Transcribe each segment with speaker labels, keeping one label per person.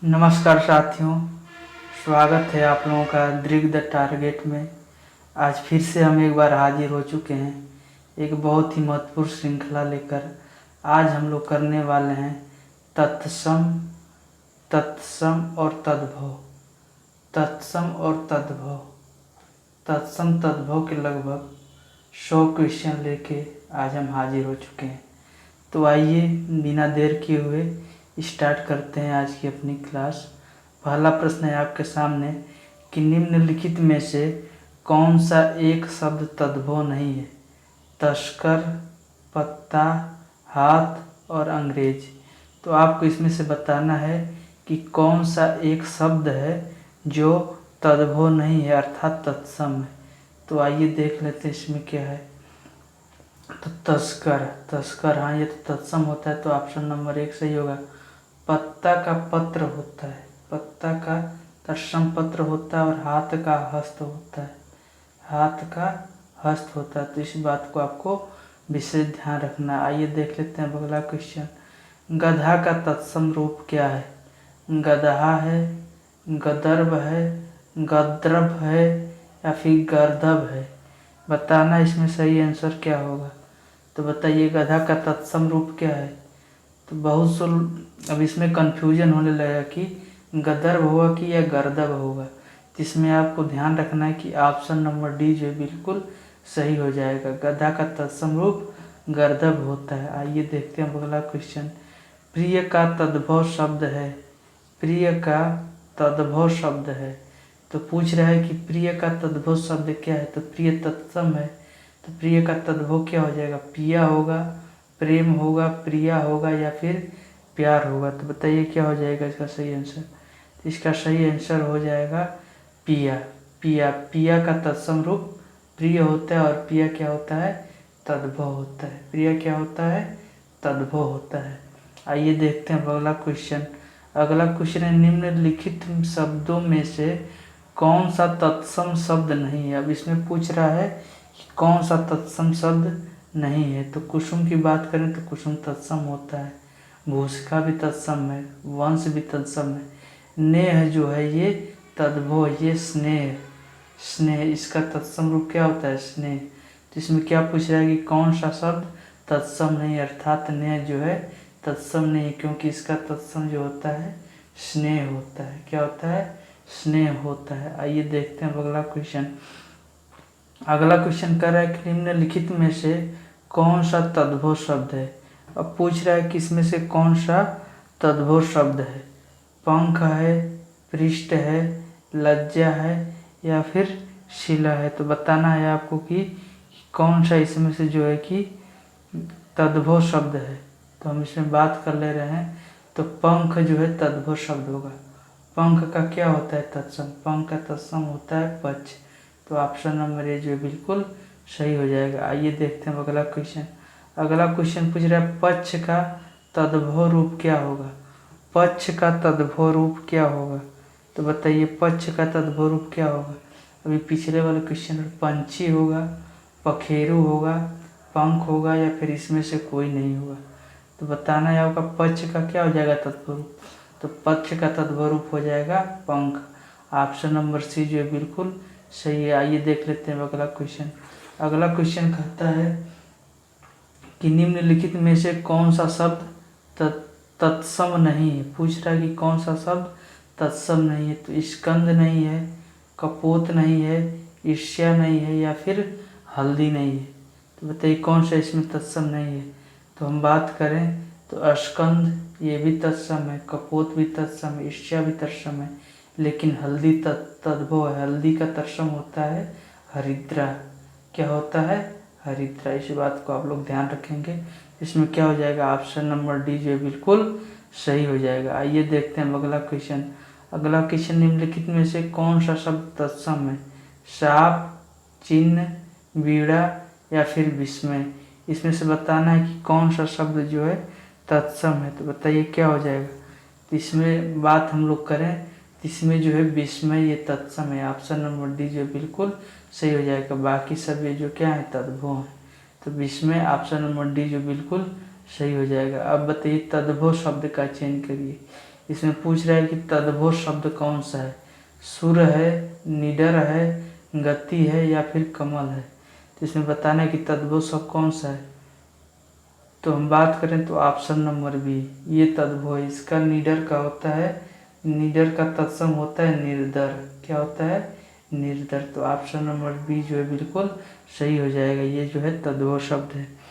Speaker 1: नमस्कार साथियों, स्वागत है आप लोगों का दृग द टारगेट में। आज फिर से हम एक बार हाजिर हो चुके हैं एक बहुत ही महत्वपूर्ण श्रृंखला लेकर। आज हम लोग करने वाले हैं तत्सम, तत्सम और तद्भव। तत्सम और तद्भव, तत्सम तद्भव के लगभग 100 क्वेश्चन लेके आज हम हाजिर हो चुके हैं। तो आइए बिना देर किए हुए स्टार्ट करते हैं आज की अपनी क्लास। पहला प्रश्न है आपके सामने कि निम्नलिखित में से कौन सा एक शब्द तद्भव नहीं है? तस्कर, पत्ता, हाथ और अंग्रेज। तो आपको इसमें से बताना है कि कौन सा एक शब्द है जो तद्भव नहीं है अर्थात तत्सम है। तो आइए देख लेते हैं इसमें क्या है। तो तस्कर, तस्कर, हाँ ये तो तत्सम होता है, तो ऑप्शन नंबर 1 सही होगा। पत्ता का पत्र होता है, पत्ता का तत्सम पत्र होता है, और हाथ का हस्त होता है, हाथ का हस्त होता है। तो इस बात को आपको विशेष ध्यान रखना। आइए देख लेते हैं अगला क्वेश्चन। गधा का तत्सम रूप क्या है? गदहा है, गदर्भ है, गद्रभ है या फिर गर्दभ है? बताना इसमें सही आंसर क्या होगा। तो बताइए गधा का तत्सम रूप क्या है? तो बहुत अब इसमें कन्फ्यूजन होने लगेगा कि गदर्भ होगा कि या गर्दभ होगा। तो इसमें आपको ध्यान रखना है कि ऑप्शन नंबर डी जो है बिल्कुल सही हो जाएगा। गधा का तत्सम रूप गर्दभ होता है। आइए देखते हैं अगला क्वेश्चन। प्रिय का तद्भव शब्द है, प्रिय का तद्भव शब्द है। तो पूछ रहा है कि प्रिय का तद्भव शब्द क्या है? तो प्रिय तत्सम है, तो प्रिय का तद्भव क्या हो जाएगा? पिया होगा, प्रेम होगा, प्रिया होगा या फिर प्यार होगा? तो बताइए क्या हो जाएगा इसका सही आंसर। तो इसका सही आंसर हो जाएगा पिया। पिया, पिया का तत्सम रूप प्रिय होता है, और पिया क्या होता है? तद्भव होता है। प्रिय क्या होता है? तद्भव होता है। आइए देखते हैं अगला क्वेश्चन। अगला क्वेश्चन है निम्नलिखित शब्दों में से कौन सा तत्सम शब्द नहीं है? अब इसमें पूछ रहा है कि कौन सा तत्सम शब्द नहीं है। तो कुसुम की बात करें तो कुसुम तत्सम होता है, भूसिका भी तत्सम है, वंश भी तत्सम है। नेह जो है ये तद्भव, ये स्नेह, स्नेह इसका तत्सम रूप क्या होता है? स्नेह। तो इसमें क्या पूछ रहा है कि कौन सा शब्द तत्सम नहीं, अर्थात नेह जो है तत्सम नहीं, क्योंकि इसका तत्सम जो होता है स्नेह होता है। क्या होता है? स्नेह होता है। आइए देखते हैं अगला क्वेश्चन। अगला क्वेश्चन कर रहा है कि निम्नलिखित में से कौन सा तद्भव शब्द है? अब पूछ रहा है कि इसमें से कौन सा तद्भव शब्द है? पंख है, पृष्ठ है, लज्जा है या फिर शिला है? तो बताना है आपको कि कौन सा इसमें से जो है कि तद्भव शब्द है। तो हम इसमें बात कर ले रहे हैं। तो पंख जो है तद्भव शब्द होगा। पंख का क्या होता है? तत्सम। पंख का तत्सम होता है पक्ष। तो ऑप्शन नंबर ए जो है बिल्कुल सही हो जाएगा। आइए देखते हैं अगला क्वेश्चन। अगला क्वेश्चन पूछ रहा है पक्ष का तद्भव रूप क्या होगा? पक्ष का तद्भव रूप क्या होगा? तो बताइए पक्ष का तद्भव रूप क्या होगा? अभी पिछले वाले क्वेश्चन में पंछी होगा, पखेरु होगा, पंख होगा या फिर इसमें से कोई नहीं होगा? तो बताना है आपका पक्ष का क्या हो जाएगा तद्भव रूप। तो पक्ष का तद्भव रूप हो जाएगा पंख। ऑप्शन नंबर सी जो है बिल्कुल सही है। आइए देख लेते हैं अगला क्वेश्चन। अगला क्वेश्चन कहता है कि निम्नलिखित में से कौन सा शब्द तत्सम नहीं है? पूछ रहा है कि कौन सा शब्द तत्सम नहीं है। तो स्कंद नहीं है, कपोत नहीं है, ईर्ष्या नहीं है या फिर हल्दी नहीं है? तो बताइए कौन सा इसमें तत्सम नहीं है। तो हम बात करें तो स्कंद ये भी तत्सम है, कपोत भी तत्सम है, ईर्ष्या भी तत्सम है, लेकिन हल्दी तद्भव है। हल्दी का तत्सम होता है हरिद्रा। क्या होता है? हरिद्रा। इस बात को आप लोग ध्यान रखेंगे। इसमें क्या हो जाएगा? ऑप्शन नंबर डी जो है बिल्कुल सही हो जाएगा। आइए देखते हैं अगला क्वेश्चन। अगला क्वेश्चन निम्नलिखित में से कौन सा शब्द तत्सम है? साप, चिन्ह, बीड़ा या फिर विस्मय? इसमें से बताना है कि कौन सा शब्द जो है तत्सम है। तो बताइए क्या हो जाएगा। तो इसमें बात हम लोग करें तो इसमें जो है विस्मय ये तत्सम है। ऑप्शन नंबर डी जो बिल्कुल सही हो जाएगा। बाकी सब ये जो क्या है तद्भव है। तो विस्मय ऑप्शन नंबर डी जो बिल्कुल सही हो जाएगा। अब बताइए तद्भव शब्द का चयन करिए। इसमें पूछ रहा है कि तद्भव शब्द कौन सा है, सुर है, निडर है, गति है या फिर कमल है। तो इसमें बताना है कि तद्भव शब्द कौन सा है। तो हम बात करें तो ऑप्शन नंबर बी, ये तद्भव है। इसका निडर का होता है, निडर का तत्सम होता है निर्दर। क्या होता है? निर्दर। तो ऑप्शन नंबर बी जो है बिल्कुल सही हो जाएगा। ये जो है तद्भव शब्द है।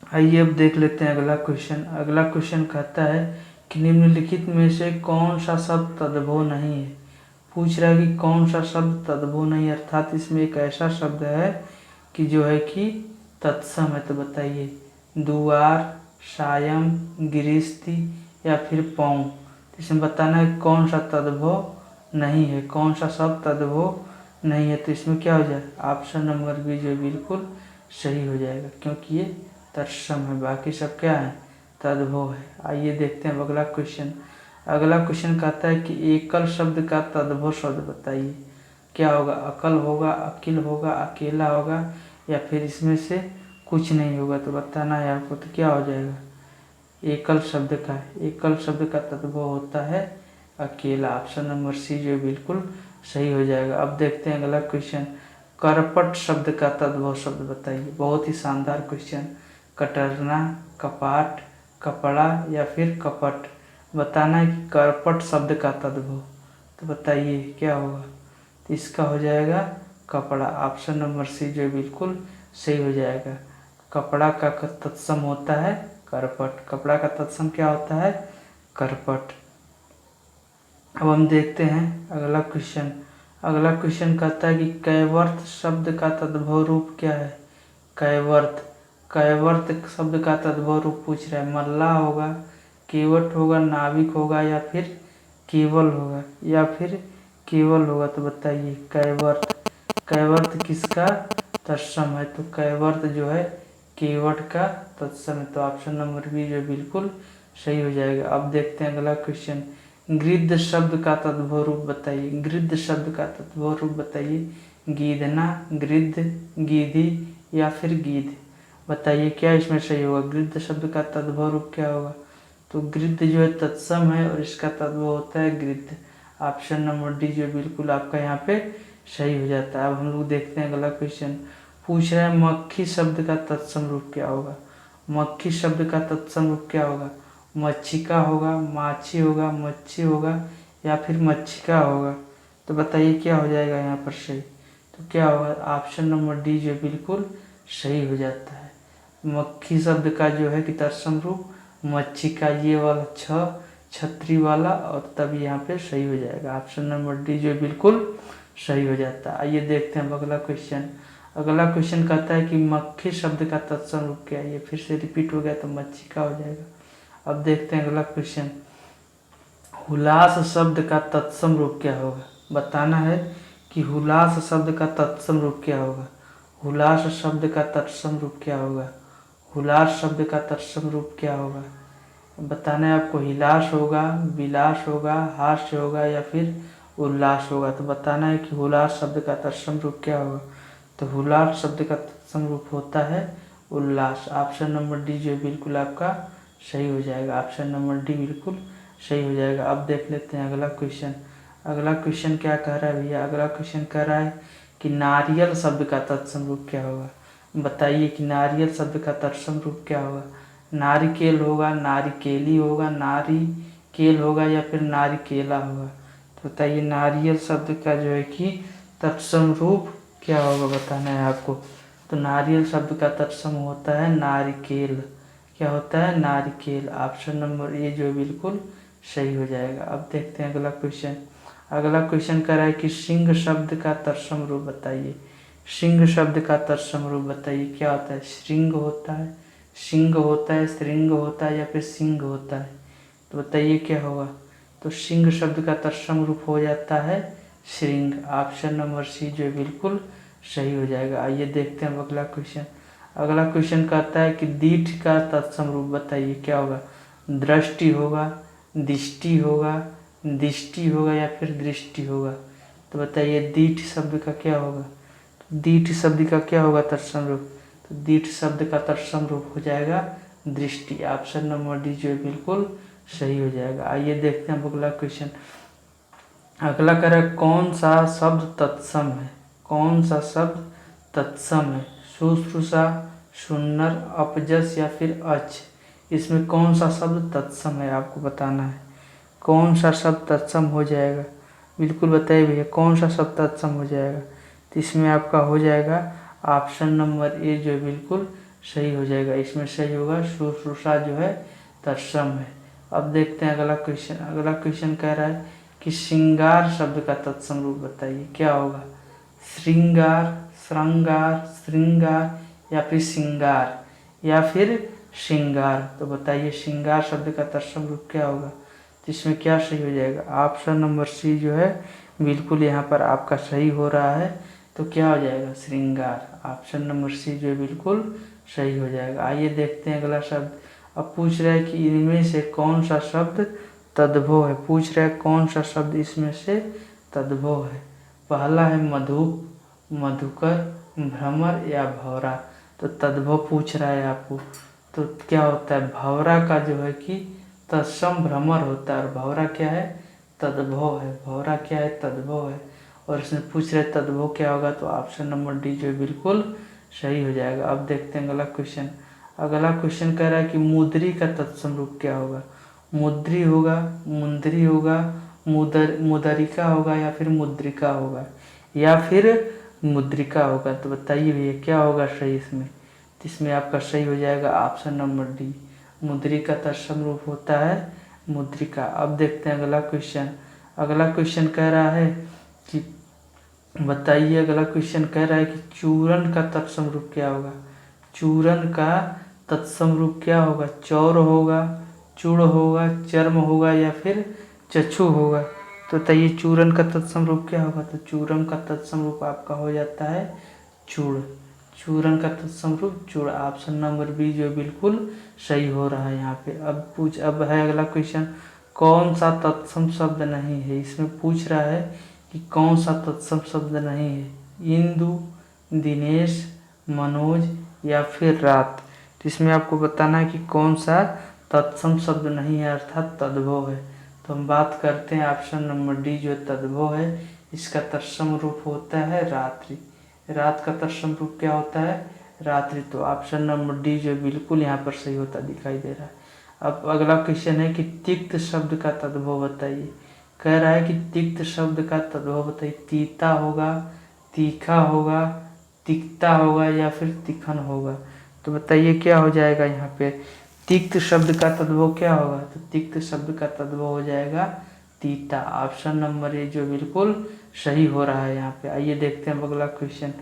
Speaker 1: आइए अब देख लेते हैं अगला क्वेश्चन। अगला क्वेश्चन कहता है कि निम्नलिखित में से कौन सा शब्द तद्भव नहीं है। पूछ रहा है कि कौन सा शब्द तद्भव नहीं है, अर्थात इसमें एक ऐसा शब्द है कि जो है कि तत्सम है। तो बताइए, दुआर, सायं, गिरिस्ती या फिर पौं। तो इसमें बताना है कौन सा तद्भव नहीं है, कौन सा शब्द तद्भव नहीं है। तो इसमें क्या हो जाए, ऑप्शन नंबर बी जो बिल्कुल सही हो जाएगा, क्योंकि ये तत्सम है, बाकी सब क्या है, तद्भव है। आइए देखते हैं अगला क्वेश्चन। अगला क्वेश्चन कहता है कि एकल शब्द का तद्भव शब्द बताइए। क्या होगा, अकल होगा, अकिल होगा, अकेला होगा या फिर इसमें से कुछ नहीं होगा। तो बताना है आपको। तो क्या हो जाएगा, एकल शब्द का तद्भव होता है अकेला। ऑप्शन नंबर सी जो बिल्कुल सही हो जाएगा। अब देखते हैं अगला क्वेश्चन। करपट शब्द का तद्भव शब्द बताइए। बहुत ही शानदार क्वेश्चन। कटरना, कपाट, कपड़ा या फिर कपट। बताना है कि करपट शब्द का तद्भव। तो बताइए क्या होगा। तो इसका हो जाएगा कपड़ा। ऑप्शन नंबर सी जो बिल्कुल सही हो जाएगा। कपड़ा का तत्सम होता है करपट। कपड़ा का तत्सम क्या होता है, करपट। अब हम देखते हैं अगला क्वेश्चन। अगला क्वेश्चन कहता है कि कैवर्त शब्द का तद्भव रूप क्या है। कैवर्त शब्द का तद्भव रूप पूछ रहा है। मल्ला होगा, केवट होगा, नाविक होगा या फिर केवल होगा। तो बताइए कैवर्त किसका तत्सम है। तो कैवर्त जो है केवट का तत्सम है। तो ऑप्शन नंबर बी जो बिल्कुल सही हो जाएगा। अब देखते हैं अगला क्वेश्चन। गृध्र शब्द का तद्भव रूप बताइए। गृध्र शब्द का तद्भव रूप बताइए। गीधना, गृध्र, गीधी या फिर गीध। बताइए क्या इसमें सही होगा। गृध्र शब्द का तद्भव रूप क्या होगा। तो गृध्र जो है तत्सम है और इसका तद्भव होता है गृध्र। ऑप्शन नंबर डी जो बिल्कुल आपका यहाँ पे सही हो जाता है। अब हम लोग देखते हैं अगला क्वेश्चन। पूछ रहा है मक्खी शब्द का तत्सम रूप क्या होगा। मक्खी शब्द का तत्सम रूप क्या होगा। मच्छिका होगा, माछी होगा, मच्छी होगा या फिर मच्छिका होगा। तो बताइए क्या हो जाएगा यहाँ पर सही। तो क्या होगा, ऑप्शन नंबर डी जो बिल्कुल सही हो जाता है। मक्खी शब्द का जो है कि तत्सम रूप मच्छिका, ये वाला छतरी वाला, और तब यहाँ पे सही हो जाएगा। ऑप्शन नंबर डी जो बिल्कुल सही हो जाता है। आइए देखते हैं अगला क्वेश्चन। अगला क्वेश्चन कहता है कि मक्खी शब्द का तत्सम रूप क्या है। ये फिर से रिपीट हो गया तो मच्छिका हो जाएगा। अब देखते हैं अगला क्वेश्चन। हुलास शब्द का तत्सम रूप क्या होगा। बताना है कि हुलास शब्द का तत्सम रूप क्या होगा। हुलास शब्द का तत्सम रूप क्या होगा। हुलास शब्द का तत्सम रूप क्या होगा। बताना है आपको। हिलास होगा, विलास होगा, हास्य होगा या फिर उल्लास होगा। तो बताना है कि हुलास शब्द का तत्सम रूप क्या होगा। तो हुलास शब्द का तत्सम रूप होता है उल्लास। ऑप्शन नंबर डी जो बिल्कुल आपका सही हो जाएगा। ऑप्शन नंबर डी बिल्कुल सही हो जाएगा। अब देख लेते हैं अगला क्वेश्चन। अगला क्वेश्चन क्या कह रहा है भैया। अगला क्वेश्चन कह रहा है कि नारियल शब्द का तत्सम रूप क्या होगा। बताइए कि नारियल शब्द का तत्सम रूप क्या होगा। नारिकेल होगा, नारिकेली होगा, नारिकेल होगा या फिर नारिकेला होगा। तो बताइए नारियल शब्द का जो है कि तत्सम रूप क्या होगा, बताना है आपको। तो नारियल शब्द का तत्सम होता है नारिकेल। क्या होता है, नारिकेल। ऑप्शन नंबर ए जो बिल्कुल सही हो जाएगा। अब देखते हैं अगला क्वेश्चन। अगला क्वेश्चन कह रहा है कि सिंह शब्द का तत्सम रूप बताइए। सिंह शब्द का तत्सम रूप बताइए। क्या होता है, श्रृंग होता है, सिंह होता है, श्रृंग होता है या फिर सिंह होता है। तो बताइए क्या होगा। तो सिंह शब्द का तत्सम रूप हो जाता है श्रृंग। ऑप्शन नंबर सी जो बिल्कुल सही हो जाएगा। आइए देखते हैं अगला क्वेश्चन। अगला क्वेश्चन कहता है कि दीर्घ का तत्सम रूप बताइए। क्या होगा, दृष्टि होगा, दिष्टि होगा, दिष्टि होगा या फिर दृष्टि होगा। तो बताइए दीर्घ शब्द का क्या होगा। दीर्घ शब्द का क्या होगा तत्सम रूप। तो दीर्घ शब्द का तत्सम रूप हो जाएगा दृष्टि। ऑप्शन नंबर डी जो बिल्कुल सही हो जाएगा। आइए देखते हैं अगला क्वेश्चन। अगला कह रहा है कौन सा शब्द तत्सम है, कौन सा शब्द तत्सम है, शुश्रूषा, सुन्नर, अपजस या फिर अच। इसमें कौन सा शब्द तत्सम है आपको बताना है। कौन सा शब्द तत्सम हो जाएगा, बिल्कुल बताइए भैया कौन सा शब्द तत्सम हो जाएगा। तो इसमें आपका हो जाएगा ऑप्शन नंबर ए जो है बिल्कुल सही हो जाएगा। इसमें सही होगा शुश्रूषा जो है तत्सम है। अब देखते हैं अगला क्वेश्चन। अगला क्वेश्चन कह रहा है कि श्रृंगार शब्द का तत्सम रूप बताइए, क्या होगा। श्रृंगार, श्रृंगार, श्रृंगार या फिर श्रृंगार या फिर श्रृंगार। तो बताइए श्रृंगार शब्द का तत्सम रूप क्या होगा। तो इसमें क्या सही हो जाएगा, ऑप्शन नंबर सी जो है बिल्कुल यहाँ पर आपका सही हो रहा है। तो क्या हो जाएगा श्रृंगार, ऑप्शन नंबर सी जो है बिल्कुल सही हो जाएगा। आइए देखते हैं अगला शब्द। अब पूछ रहा है कि इनमें से कौन सा शब्द तद्भव है, पूछ रहा है कौन सा शब्द इसमें से तद्भव है। पहला है मधुप, मधुकर, भ्रमर या भौरा। तो तद्भव पूछ रहा है आपको, तो क्या होता है भौरा का जो है कि तत्सम भ्रमर होता है और भौरा क्या है तद्भव है। भौरा क्या है तद्भव है और इसमें पूछ रहे तद्भव क्या होगा। तो ऑप्शन नंबर डी जो है बिल्कुल सही हो जाएगा। अब देखते हैं अगला क्वेश्चन। अगला क्वेश्चन कह रहा है कि मुद्री का तत्सम रूप क्या होगा। मुद्री होगा, मुंदरी होगा, मुदरिका होगा या फिर मुद्रिका होगा या फिर मुद्रिका होगा। तो बताइए भैया क्या होगा सही इसमें। तो इसमें आपका सही हो जाएगा ऑप्शन नंबर डी, मुद्रिका तत्सम रूप होता है मुद्रिका। अब देखते हैं अगला क्वेश्चन। अगला क्वेश्चन कह रहा है कि बताइए, अगला क्वेश्चन कह रहा है कि चूरण का तत्सम रूप क्या होगा। चूरण का तत्सम रूप क्या होगा, चौर होगा, चूड़ होगा, चर्म होगा या फिर चक्षु होगा। तो बताइए चूरण का तत्सम रूप क्या होगा। तो चूरण का तत्सम रूप आपका हो जाता है चूड़। चूरण का तत्सम रूप चूड़, ऑप्शन नंबर बी जो बिल्कुल सही हो रहा है यहाँ पे। अब है अगला क्वेश्चन, कौन सा तत्सम शब्द नहीं है। इसमें पूछ रहा है कि कौन सा तत्सम शब्द नहीं है। इंदु, दिनेश, मनोज या फिर रात। तो इसमें आपको बताना है कि कौन सा तत्सम शब्द नहीं है अर्थात तद्भव है। तो हम बात करते हैं ऑप्शन नंबर डी जो तद्भव है, इसका तत्सम रूप होता है रात्रि। रात का तत्सम रूप क्या होता है रात्रि। तो ऑप्शन नंबर डी जो बिल्कुल यहाँ पर सही होता दिखाई दे रहा है। अब अगला क्वेश्चन है कि तिक्त शब्द का तद्भव बताइए। कह रहा है कि तिक्त शब्द का तद्भव बताइए। तीता होगा, तीखा होगा, तिक्ता होगा या फिर तिखन होगा। तो बताइए क्या हो जाएगा यहाँ पे। तिक्त शब्द का तद्भव क्या होगा। तो तिक्त शब्द का तद्भव हो जाएगा तीता, ऑप्शन नंबर ए जो बिल्कुल सही हो रहा है यहाँ पे। आइए देखते हैं अगला क्वेश्चन।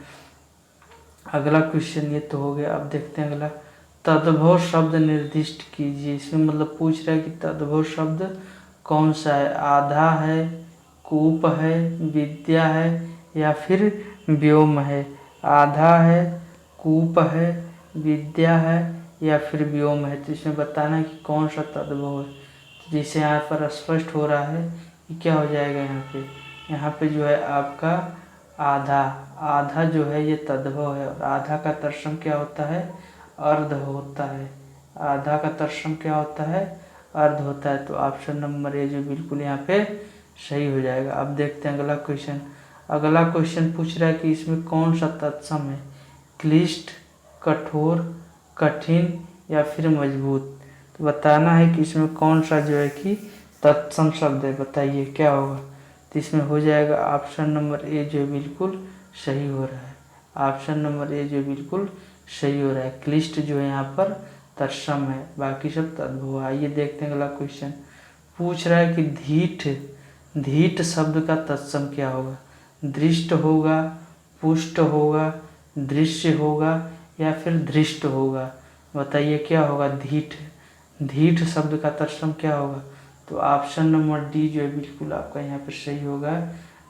Speaker 1: अगला क्वेश्चन ये तो हो गया। अब देखते हैं अगला, तद्भव शब्द निर्दिष्ट कीजिए। इसमें मतलब पूछ रहा है कि तद्भव शब्द कौन सा है। आधा है, कूप है, विद्या है या फिर व्योम है। आधा है, कूप है, विद्या है या फिर व्योम है। तो इसमें बताना है कि कौन सा तद्भव है। जिसे यहाँ पर स्पष्ट हो रहा है कि क्या हो जाएगा यहाँ पे जो है आपका आधा। आधा जो है ये तद्भव है और आधा का तत्सम क्या होता है अर्ध होता है। आधा का तत्सम क्या होता है अर्ध होता है। तो ऑप्शन नंबर ए जो बिल्कुल यहाँ पे सही हो जाएगा। अब देखते हैं अगला क्वेश्चन। अगला क्वेश्चन पूछ रहा है कि इसमें कौन सा तत्सम है। क्लिष्ट, कठोर, कठिन या फिर मजबूत। तो बताना है कि इसमें कौन सा जो है कि तत्सम शब्द है। बताइए क्या होगा। तो इसमें हो जाएगा ऑप्शन नंबर ए जो बिल्कुल सही हो रहा है। ऑप्शन नंबर ए जो बिल्कुल सही हो रहा है। क्लिष्ट जो है यहाँ पर तत्सम है, बाकी सब तद्भव। आइए देखते हैं अगला क्वेश्चन। पूछ रहा है कि धीठ, धीठ शब्द का तत्सम क्या होगा। दृष्ट होगा, पुष्ट होगा, दृश्य होगा या फिर धृष्ट होगा। बताइए क्या होगा धीठ। धीठ शब्द का तत्सम क्या होगा। तो ऑप्शन नंबर डी जो है बिल्कुल आपका यहाँ पर सही होगा,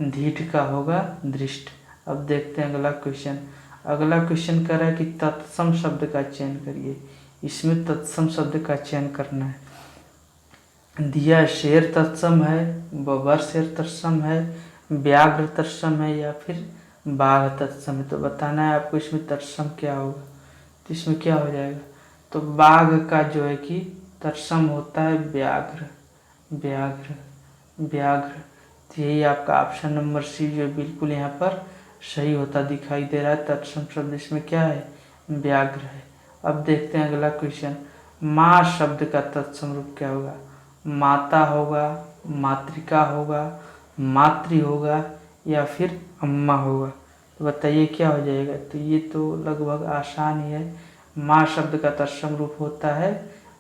Speaker 1: धीठ का होगा दृष्ट। अब देखते हैं अगला क्वेश्चन। अगला क्वेश्चन कह रहा है कि तत्सम शब्द का चयन करिए। इसमें तत्सम शब्द का चयन करना है। दिया शेर तत्सम है, बबर शेर तत्सम है, व्याघ्र तत्सम है या फिर बाघ तत्सम है। तो बताना है आपको इसमें तत्सम क्या होगा। तो इसमें क्या हो जाएगा। तो बाघ का जो है कि तत्सम होता है व्याघ्र, व्याघ्र, व्याघ्र। तो यही आपका ऑप्शन नंबर सी जो बिल्कुल यहाँ पर सही होता दिखाई दे रहा है। तत्सम शब्द इसमें क्या है, व्याघ्र है। अब देखते हैं अगला क्वेश्चन। माँ शब्द का तत्सम रूप क्या होगा, माता होगा, मातृका होगा, मातृ होगा या फिर अम्मा होगा। तो बताइए क्या हो जाएगा। तो ये तो लगभग आसान ही है। माँ शब्द का तत्सम रूप होता है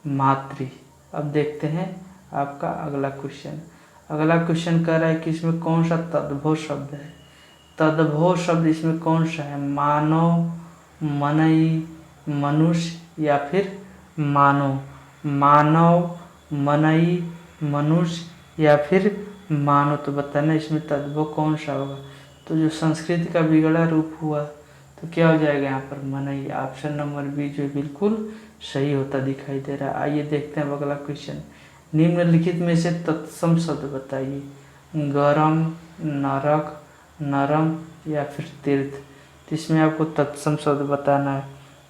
Speaker 1: मातृ। अब देखते हैं आपका अगला क्वेश्चन। अगला क्वेश्चन कह रहा है कि इसमें कौन सा तद्भव शब्द है। तद्भव शब्द इसमें कौन सा है, मानव, मनई, मनुष्य या फिर मानव। मानव, मनई, मनुष्य या फिर मानव। तो बताना इसमें तद्भव कौन सा होगा। तो जो संस्कृत का बिगड़ा रूप हुआ तो क्या हो जाएगा यहाँ पर, मनई। ऑप्शन नंबर बी जो बिल्कुल सही होता दिखाई दे रहा है। आइए देखते हैं अगला क्वेश्चन। निम्नलिखित में से तत्सम शब्द बताइए, गरम, नरक, नरम या फिर तीर्थ। तो इसमें आपको तत्सम शब्द बताना है,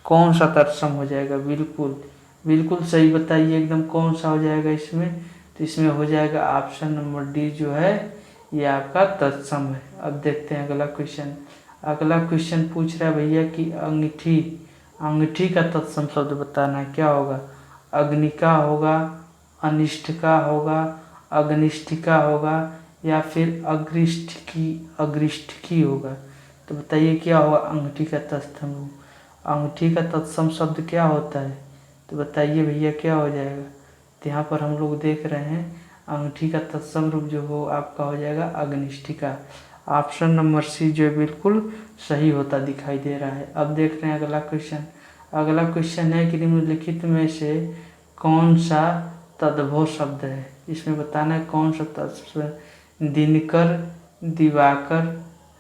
Speaker 1: कौन सा तत्सम हो जाएगा। बिल्कुल बिल्कुल सही बताइए एकदम, कौन सा हो जाएगा इसमें। तो इसमें हो जाएगा ऑप्शन नंबर डी जो है ये आपका तत्सम है। अब देखते हैं अगला क्वेश्चन। अगला क्वेश्चन पूछ रहा है भैया कि अंगीठी, अंगीठी का तत्सम शब्द बताना है, क्या होगा। अग्निका होगा, अनिष्ठिका होगा, अग्निष्ठिका होगा या फिर अग्रिष्ठिकी, अग्रिष्ठिकी होगा। तो बताइए क्या होगा अंगीठी का तत्सम रूप। अंगीठी का तत्सम शब्द क्या होता है। तो बताइए भैया क्या हो जाएगा। तो यहाँ पर हम लोग देख रहे हैं अंगीठी का तत्सम रूप जो हो आपका हो जाएगा अग्निष्ठिका। ऑप्शन नंबर सी जो बिल्कुल सही होता दिखाई दे रहा है। अब देख रहे हैं अगला क्वेश्चन। अगला क्वेश्चन है कि निम्नलिखित में से कौन सा तद्भव शब्द है। इसमें बताना है कौन सा तत्सम, दिनकर, दिवाकर,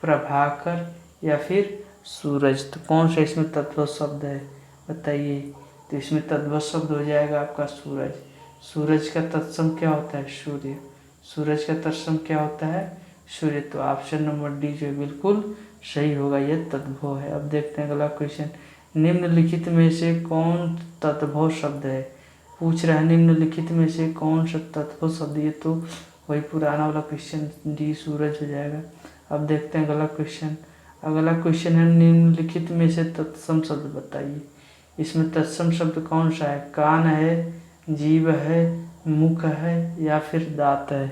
Speaker 1: प्रभाकर या फिर सूरज। तो कौन सा इसमें तद्भव शब्द है बताइए। तो इसमें तद्भव शब्द हो जाएगा आपका सूरज। सूरज का तत्सम क्या होता है, सूर्य। सूरज का तत्सम क्या होता है, सूर्य। तो ऑप्शन नंबर डी जो बिल्कुल सही होगा, यह तद्भव है। अब देखते हैं अगला क्वेश्चन। निम्नलिखित में से कौन तद्भव शब्द है, पूछ रहा है निम्नलिखित में से कौन सा तद्भव शब्द। ये तो वही पुराना वाला क्वेश्चन, डी सूरज हो जाएगा। अब देखते हैं अगला क्वेश्चन। अगला क्वेश्चन है निम्नलिखित में से तत्सम शब्द बताइए। इसमें तत्सम शब्द कौन सा है, कान है, जीभ है, मुख है या फिर दांत है।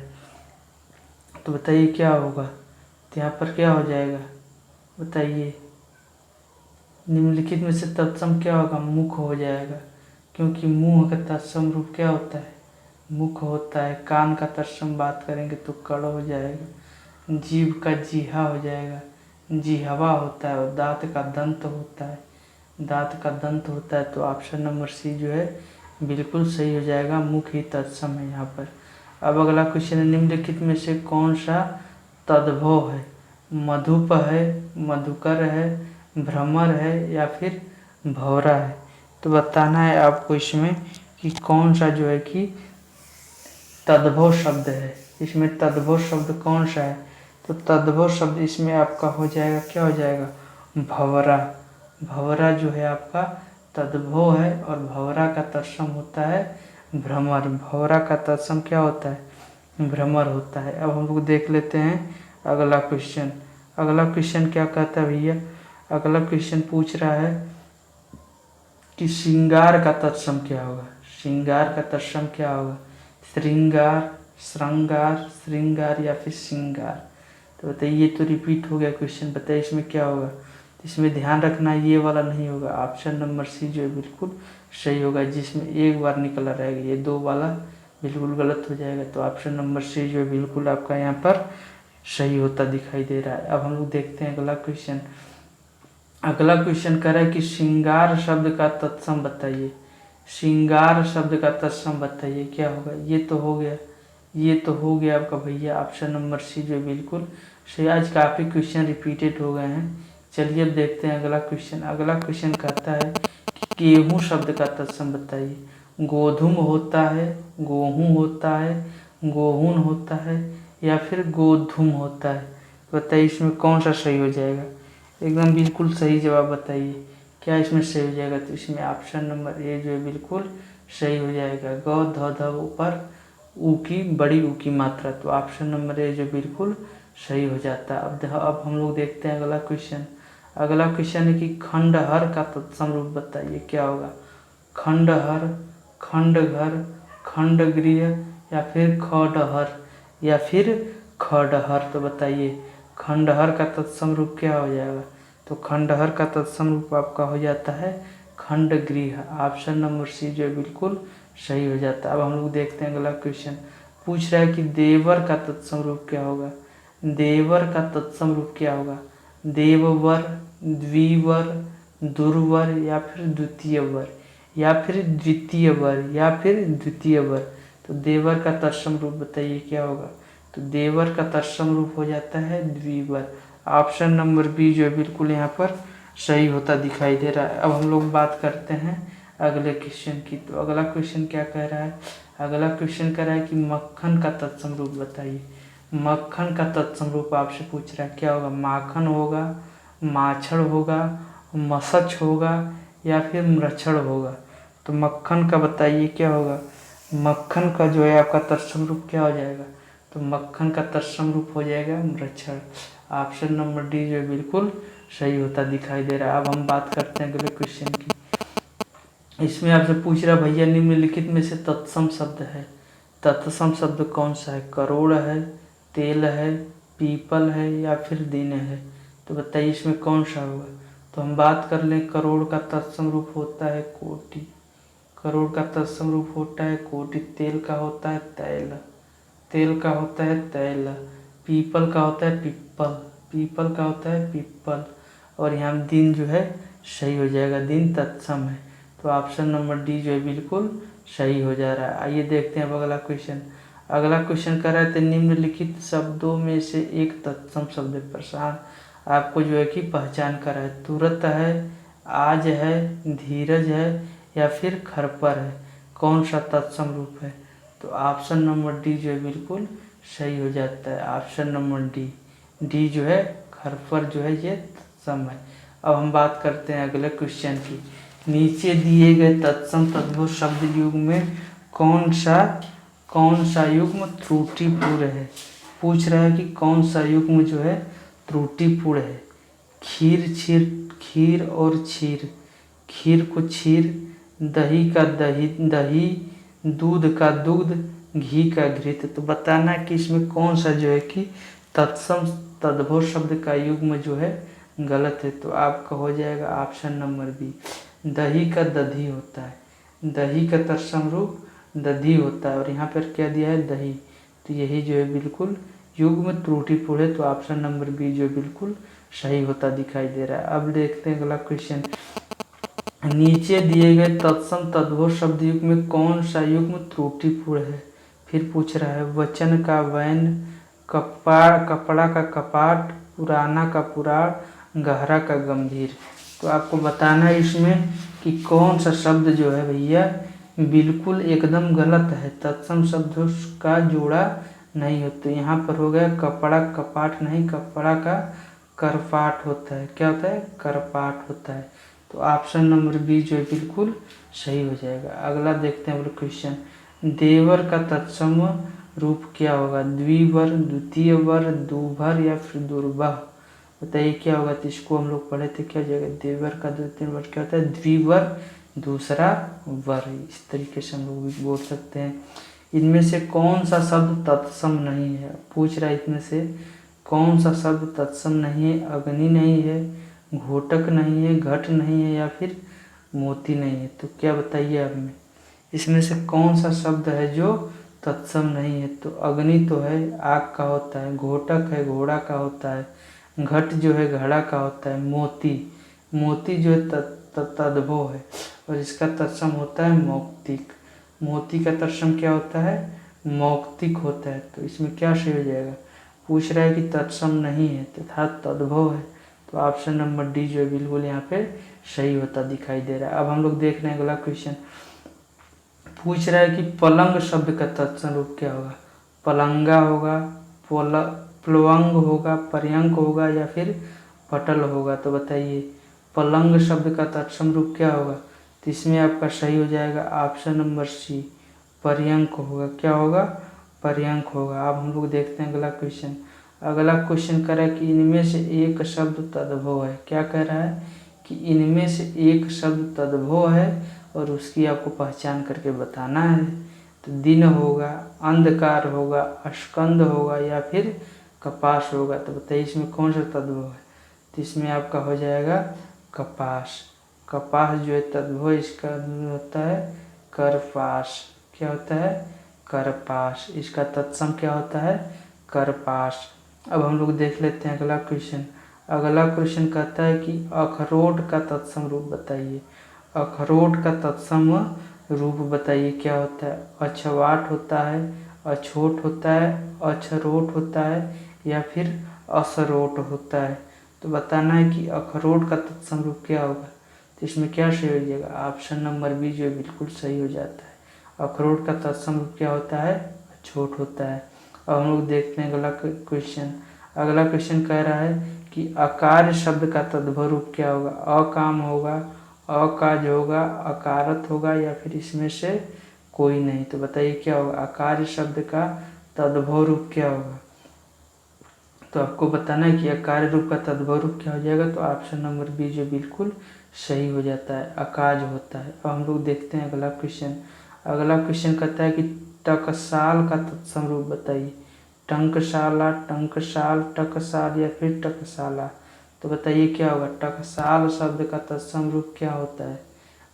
Speaker 1: तो बताइए क्या होगा। तो यहाँ पर क्या हो जाएगा बताइए। निम्नलिखित में से तत्सम क्या होगा, मुख हो जाएगा, क्योंकि मुंह का तत्सम रूप क्या होता है, मुख होता है। कान का तत्सम बात करेंगे तो कड़ हो जाएगा। जीभ का जीहा हो जाएगा, जिहवा होता है। और दांत का दंत होता है, दांत का दंत होता है। तो ऑप्शन नंबर सी जो है बिल्कुल सही हो जाएगा, मुख ही तत्सम है यहाँ पर। अब अगला क्वेश्चन है निम्नलिखित में से कौन सा तद्भव है, मधुप है, मधुकर है, भ्रमर है या फिर भौरा है। तो बताना है आपको इसमें कि कौन सा जो है कि तद्भव शब्द है। इसमें तद्भव शब्द कौन सा है। तो तद्भव शब्द इसमें आपका हो जाएगा, क्या हो जाएगा, भंवरा। भंवरा जो है आपका तद्भव है और भंवरा का तत्सम होता है भ्रमर। भंवरा का तत्सम क्या होता है, भ्रमर होता है। अब हम लोग देख लेते हैं अगला क्वेश्चन। अगला क्वेश्चन क्या कहता है भैया। अगला क्वेश्चन पूछ रहा है कि श्रृंगार का तत्सम क्या होगा। श्रृंगार का तत्सम क्या होगा, श्रृंगार, श्रृंगार, श्रृंगार या फिर श्रृंगार। तो बताइए, तो रिपीट हो गया क्वेश्चन, बताइए इसमें क्या होगा। इसमें ध्यान रखना ये वाला नहीं होगा, ऑप्शन नंबर सी जो है बिल्कुल सही होगा, जिसमें एक बार निकला रहेगा, ये दो वाला बिल्कुल गलत हो जाएगा। तो ऑप्शन नंबर सी जो है बिल्कुल आपका यहाँ पर सही होता दिखाई दे रहा है। अब हम लोग देखते हैं अगला क्वेश्चन। अगला क्वेश्चन कह रहा है कि श्रृंगार शब्द का तत्सम बताइए। श्रृंगार शब्द का तत्सम बताइए क्या होगा। ये तो हो गया, ये तो हो गया आपका भैया ऑप्शन नंबर सी जो बिल्कुल सही। आज काफ़ी क्वेश्चन रिपीटेड हो गए हैं। चलिए अब देखते हैं अगला क्वेश्चन। अगला क्वेश्चन कहता है कि गेहूँ शब्द का तत्सम बताइए। गोधूम होता है, गेहूँ होता है, गोहून होता है या फिर गोधूम होता है। बताइए इसमें कौन सा सही हो जाएगा। एकदम बिल्कुल सही जवाब बताइए, क्या इसमें सही हो जाएगा। तो इसमें ऑप्शन नंबर ए जो है बिल्कुल सही हो जाएगा। ग ध ध ऊपर ऊ की बड़ी ऊ की मात्रा, तो ऑप्शन नंबर ए जो बिल्कुल सही हो जाता है। अब हम लोग देखते हैं अगला क्वेश्चन। अगला क्वेश्चन है कि खंडहर का तत्सम रूप बताइए, क्या होगा। खंडहर, खंडघर, खंडगृह या फिर खडहर या फिर खडहर, तो बताइए खंडहर का तत्सम रूप क्या हो जाएगा। तो खंडहर का तत्सम रूप आपका हो जाता है खंडगृह, ऑप्शन नंबर सी जो बिल्कुल सही हो जाता है। अब हम लोग देखते हैं अगला क्वेश्चन। पूछ रहा है कि देवर का तत्सम रूप क्या होगा। देवर का तत्सम रूप क्या होगा। देववर, द्विवर, दुर्वर या फिर द्वितीय वर या फिर द्वितीय वर या फिर द्वितीय वर। तो देवर का तत्सम रूप बताइए क्या होगा। तो देवर का तत्सम रूप हो जाता है द्विवर, ऑप्शन नंबर बी जो बिल्कुल यहाँ पर सही होता दिखाई दे रहा है। अब हम लोग बात करते हैं अगले क्वेश्चन की। तो अगला क्वेश्चन क्या कह रहा है। अगला क्वेश्चन कह रहा है कि मक्खन का तत्सम रूप बताइए। मक्खन का तत्सम रूप आपसे पूछ रहा है क्या होगा। माखन होगा, माछड़ होगा, मसच होगा या फिर मृक्षण होगा। तो मक्खन का बताइए क्या होगा। मक्खन का जो है आपका तत्सम रूप क्या हो जाएगा। तो मक्खन का तत्सम रूप हो जाएगा मृक्षण, ऑप्शन नंबर डी जो बिल्कुल सही होता दिखाई दे रहा है। अब हम बात करते हैं अगले क्वेश्चन की। इसमें आपसे पूछ रहा भैया निम्नलिखित में से तत्सम शब्द है। तत्सम शब्द कौन सा है। करोड़ है, तेल है, पीपल है या फिर दिन है। तो बताइए इसमें कौन सा होगा। तो हम बात कर लें, करोड़ का तत्सम रूप होता है कोटि। करोड़ का तत्सम रूप होता है कोटि। तेल का होता है तैल, तेल का होता है तैल। पीपल का होता है पिप्पल, पीपल का होता है पिप्पल। और यहाँ दिन जो है सही हो जाएगा, दिन तत्सम है। तो ऑप्शन नंबर डी जो है बिल्कुल सही हो जा रहा है। आइए देखते हैं अब अगला क्वेश्चन। अगला क्वेश्चन कर रहे थे निम्नलिखित शब्दों में से एक तत्सम शब्द प्रशांत आपको जो है कि पहचान करा है। तुरंत है, आज है, धीरज है या फिर खरपर है। कौन सा तत्सम रूप है। तो ऑप्शन नंबर डी जो है बिल्कुल सही हो जाता है, ऑप्शन नंबर डी। डी जो है खरपर जो है ये तत्सम है। अब हम बात करते हैं अगले क्वेश्चन की। नीचे दिए गए तत्सम तद्भव शब्द युग में कौन सा युग्म त्रुटिपूर्ण है। पूछ रहा है कि कौन सा युग्म जो है त्रुटिपूर्ण है। खीर, छीर, खीर और छीर, खीर को छीर, दही का दही, दूध का दूध, घी का घृत। तो बताना कि इसमें कौन सा जो है कि तत्सम तद्भव शब्द का युग्म जो है गलत है। तो आपका हो जाएगा ऑप्शन नंबर बी, दही का दधी होता है। दही का तत्सम रूप दधी होता है और यहाँ पर क्या दिया है दही। तो यही जो है बिल्कुल युग्म त्रुटिपूर्ण है। तो ऑप्शन नंबर बी जो बिल्कुल सही होता दिखाई दे रहा है। अब देखते हैं अगला क्वेश्चन। नीचे दिए गए तत्सम तद्भव शब्द युग में कौन सा युग्म त्रुटिपूर्ण है। फिर पूछ रहा है वचन का वैन, कपड़ा का कपाट, पुराना का पुराण, गहरा का गंभीर। तो आपको बताना है इसमें कि कौन सा शब्द जो है भैया बिल्कुल एकदम गलत है। तत्सम शब्द का जोड़ा नहीं होता। तो यहाँ पर हो गया कपड़ा कपाट नहीं, कपड़ा का करपाट होता है। क्या होता है करपाट होता है। तो ऑप्शन नंबर बी जो है बिल्कुल सही हो जाएगा। अगला देखते हैं क्वेश्चन। देवर का तत्सम रूप क्या होगा। द्विवर, द्वितीय वर, दुभर या फिर दुर्बह। बताइए क्या होगा। तो इसको हम लोग पढ़े थे, क्या जाएगा। देवर का द्वितीय वर क्या होता है द्विवर, दूसरा वर। इस तरीके से हम लोग भी बोल सकते हैं। इनमें से कौन सा शब्द तत्सम नहीं है। पूछ रहा है इसमें से कौन सा शब्द तत्सम नहीं है। अग्नि नहीं है, घोटक नहीं है, घट नहीं है या फिर मोती नहीं है। तो क्या बताइए आप में इसमें से कौन सा शब्द है जो तत्सम नहीं है। तो अग्नि तो है, आग का होता है। घोटक है, घोड़ा का होता है। घट जो है घड़ा का होता है। मोती जो है तद्भव है और इसका तत्सम होता है मौक्तिक। मोती का तत्सम क्या होता है मौक्तिक होता है। तो इसमें क्या सही हो जाएगा। पूछ रहा है कि तत्सम नहीं है तथा तद्भव है। तो ऑप्शन नंबर डी जो है बिल्कुल यहाँ पे सही होता दिखाई दे रहा है। अब हम लोग देख रहे हैं अगला क्वेश्चन। पूछ रहा है कि पलंग शब्द का तत्सम रूप क्या होगा। पलंगा होगा, प्लवंग होगा, पर्यंक होगा या फिर पटल होगा। तो बताइए पलंग शब्द का तत्सम रूप क्या होगा। तो इसमें आपका सही हो जाएगा ऑप्शन नंबर सी, पर्यंक होगा। क्या होगा? पर्यंक होगा। अब हम लोग देखते हैं अगला क्वेश्चन। अगला क्वेश्चन कह रहा है कि इनमें से एक शब्द तद्भव है। क्या कह रहा है? कि इनमें से एक शब्द तद्भव है और उसकी आपको पहचान करके बताना है। तो दिन होगा, अंधकार होगा, स्कंद होगा या फिर कपास होगा। तो बताइए इसमें कौन सा तद्भव है? तो इसमें आपका हो जाएगा कपास। कपास जो है तद्भव, इसका होता है करपास। क्या होता है? करपास। इसका तत्सम क्या होता है? करपास। अब हम लोग देख लेते हैं अगला क्वेश्चन। अगला क्वेश्चन कहता है कि अखरोट का तत्सम रूप बताइए। अखरोट का तत्सम रूप बताइए क्या होता है? अछवाट होता है, अछोट होता है, अछरोट होता है या फिर असरोट होता है। तो बताना है कि अखरोट का तत्सम रूप क्या होगा। तो इसमें क्या सही हो जाएगा? ऑप्शन नंबर बी जो बिल्कुल सही हो जाता है। अखरोट का तत्सम रूप क्या होता है? अछोट होता है। अब हम लोग देखते हैं अगला क्वेश्चन। अगला क्वेश्चन कह रहा है कि अकार शब्द का तद्भव रूप क्या होगा? अकाम होगा, अकाज होगा, अकारत होगा या फिर इसमें से कोई नहीं। तो बताइए क्या होगा? अकार शब्द का तद्भव रूप क्या होगा? तो आपको बताना है कि अकार रूप का तद्भव रूप क्या हो जाएगा। तो ऑप्शन नंबर बी जो बिल्कुल सही हो जाता है, अकाज होता है। अब हम लोग देखते हैं अगला क्वेश्चन। अगला क्वेश्चन कहता है कि टकसाल का तत्सम रूप बताइए। टंकशाला, टंकसाल, टकसाल या फिर टकसाला। तो बताइए क्या होगा? टकसाल शब्द का तत्सम रूप क्या होता है?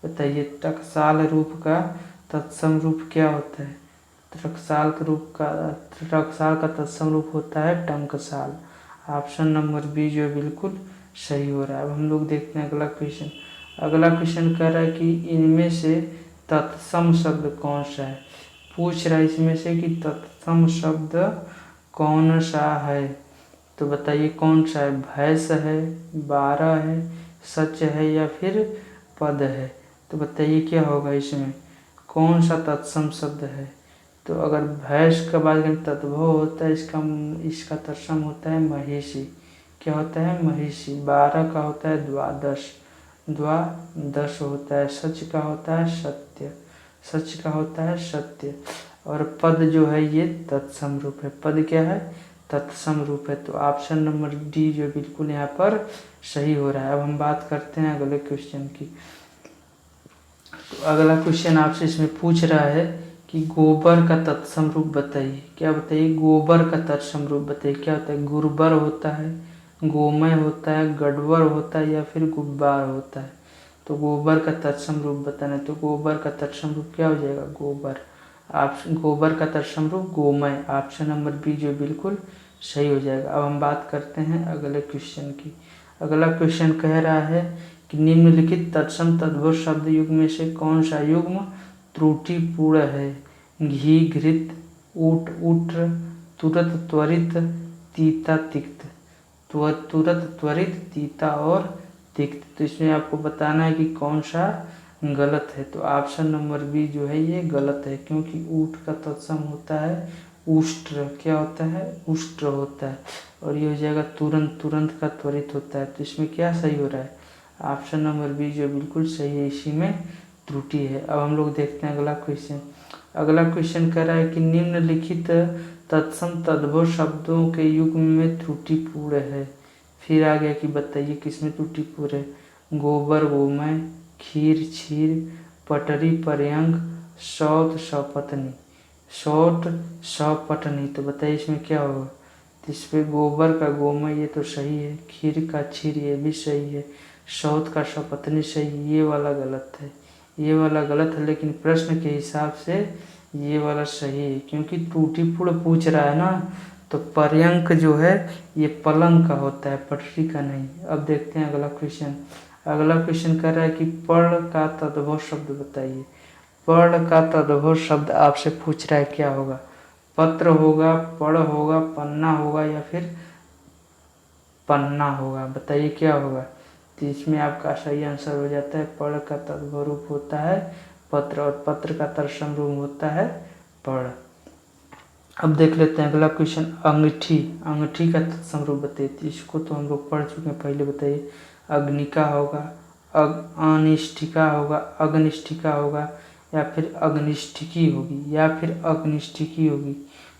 Speaker 1: बताइए टकसाल रूप का तत्सम रूप क्या होता है? टकसाल का तत्सम रूप होता है टंकसाल। ऑप्शन नंबर बी जो बिल्कुल सही हो रहा है। अब हम लोग देखते हैं अगला क्वेश्चन। अगला क्वेश्चन कह रहा है कि इनमें से तत्सम शब्द कौन सा है। पूछ रहा है इसमें से कि तत्सम शब्द कौन सा है। तो बताइए कौन सा है? भैंस है, 12 है, सच है या फिर पद है। तो बताइए क्या होगा इसमें? कौन सा तत्सम शब्द है? तो अगर भैंस का बात करें तद्भव होता है, इसका तत्सम होता है महिषी। क्या होता है? महिषी। 12 का होता है द्वादश, द्वादश होता है। सच का होता है सत्य, सच का होता है सत्य। और पद जो है ये तत्सम रूप है। पद क्या है? तत्सम रूप है। तो ऑप्शन नंबर डी जो बिल्कुल यहाँ पर सही हो रहा है। अब हम बात करते हैं अगले क्वेश्चन की। तो अगला क्वेश्चन आपसे इसमें पूछ रहा है कि गोबर का तत्सम रूप बताइए। क्या बताइए? गोबर का तत्सम रूप बताइए। क्या होता है? गुर्बर होता है, गोमय होता है, गढ़वर होता है या फिर गुब्बार होता है। तो गोबर का तत्सम रूप बताना है। तो गोबर का तत्सम रूप क्या हो जाएगा? गोबर। गोबर का तत्सम रूप गोमय। ऑप्शन नंबर बी जो बिल्कुल सही हो जाएगा। अब हम बात करते हैं अगले क्वेश्चन की। अगला क्वेश्चन कह रहा है कि निम्नलिखित तत्सम तद्भव शब्द युग्म में से कौन सा युग्म त्रुटिपूर्ण है। घी, घृत, ऊट, ऊट्र, तुरत, त्वरित, तीता, तिक्त। तुरत, त्वरित, तीता और तिक्त। तो इसमें आपको बताना है कि कौन सा गलत है। तो ऑप्शन नंबर बी जो है ये गलत है, क्योंकि ऊट का तत्सम होता है उष्ट्र। क्या होता है? उष्ट्र होता है। और ये हो जाएगा तुरंत, तुरंत का त्वरित होता है। तो इसमें क्या सही हो रहा है? ऑप्शन नंबर बी जो बिल्कुल सही है, इसी में त्रुटि है। अब हम लोग देखते हैं अगला क्वेश्चन। अगला क्वेश्चन कह रहा है कि निम्नलिखित तत्सम तद्भव शब्दों के युग्म में त्रुटिपूर्ण है। फिर आ गया कि बताइए किसमें त्रुटिपूर्ण है। गोबर, गोमय, खीर, क्षीर, पटरी, पर्यंक, सौत, सपत्नी। सौत, सपत्नी। तो बताइए इसमें क्या होगा। तो इस पर गोबर का गोमय ये तो सही है, खीर का क्षीर ये भी सही है, सौत का सपत्नी सही है। ये वाला गलत है, ये वाला गलत है, लेकिन प्रश्न के हिसाब से ये वाला सही है, क्योंकि त्रुटिपूर्ण पूछ रहा है ना। तो पर्यंक जो है ये पलंग का होता है, पटरी का नहीं। अब देखते हैं अगला क्वेश्चन। अगला क्वेश्चन कह रहा है कि पर्ण का तद्भव शब्द बताइए। पर्ण का तद्भव शब्द आपसे पूछ रहा है क्या होगा। पत्र होगा, पढ़ होगा, पन्ना होगा या फिर पन्ना होगा। बताइए क्या होगा। तो इसमें आपका सही आंसर हो जाता है पढ़ का तद्भव रूप होता है पत्र और पत्र का तत्सम रूप होता है पढ़। अब देख लेते हैं अगला क्वेश्चन। अंगीठी, अंगीठी का तत्सम रूप बताइए। इसको तो हम लोग पढ़ चुके हैं पहले। बताइए अग्निका होगा, अनिष्ठिका होगा, अग्निष्ठिका होगा, या फिर अग्निष्ठिकी होगी, या फिर अग्निष्ठिकी होगी।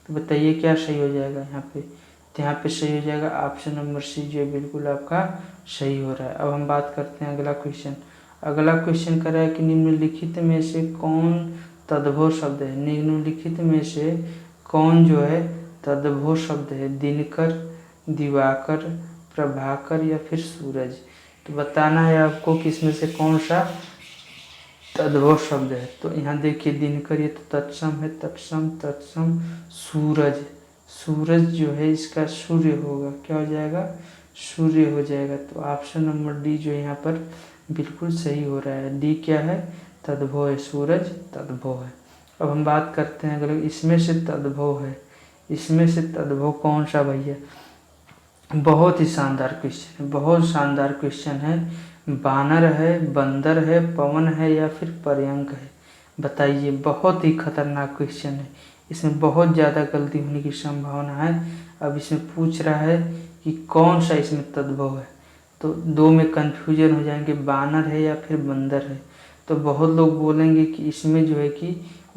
Speaker 1: तो बताइए क्या सही हो जाएगा यहाँ पे। तो यहाँ पे सही हो जाएगा ऑप्शन नंबर सी, जो बिल्कुल आपका सही हो रहा है। अब हम बात करते हैं अगला क्वेश्चन। अगला क्वेश्चन कर रहा है कि निम्नलिखित में से कौन तद्भव शब्द है। निम्नलिखित में से कौन जो है तद्भव शब्द है। दिनकर, दिवाकर, प्रभाकर या फिर सूरज। तो बताना है आपको कि इसमें से कौन सा तद्भव शब्द है। तो यहाँ देखिए दिनकर, ये तो तत्सम है, तत्सम तत्सम। सूरज, सूरज जो है इसका सूर्य होगा, क्या हो जाएगा, सूर्य हो जाएगा। तो ऑप्शन नंबर डी जो यहाँ पर बिल्कुल सही हो रहा है। डी क्या है, तद्भव है, सूरज तद्भव है। अब हम बात करते हैं अगर इसमें से तद्भव है, इसमें से तद्भव कौन सा भैया। बहुत ही शानदार क्वेश्चन है, बहुत शानदार क्वेश्चन है। बानर है, बंदर है, पवन है या फिर पर्यंक है। बताइए, बहुत ही खतरनाक क्वेश्चन है, इसमें बहुत ज़्यादा गलती होने की संभावना है। अब इसमें पूछ रहा है कि कौन सा इसमें तद्भव है। तो दो में कन्फ्यूजन हो जाएंगे, बानर है या फिर बंदर है। तो बहुत लोग बोलेंगे कि इसमें जो है कि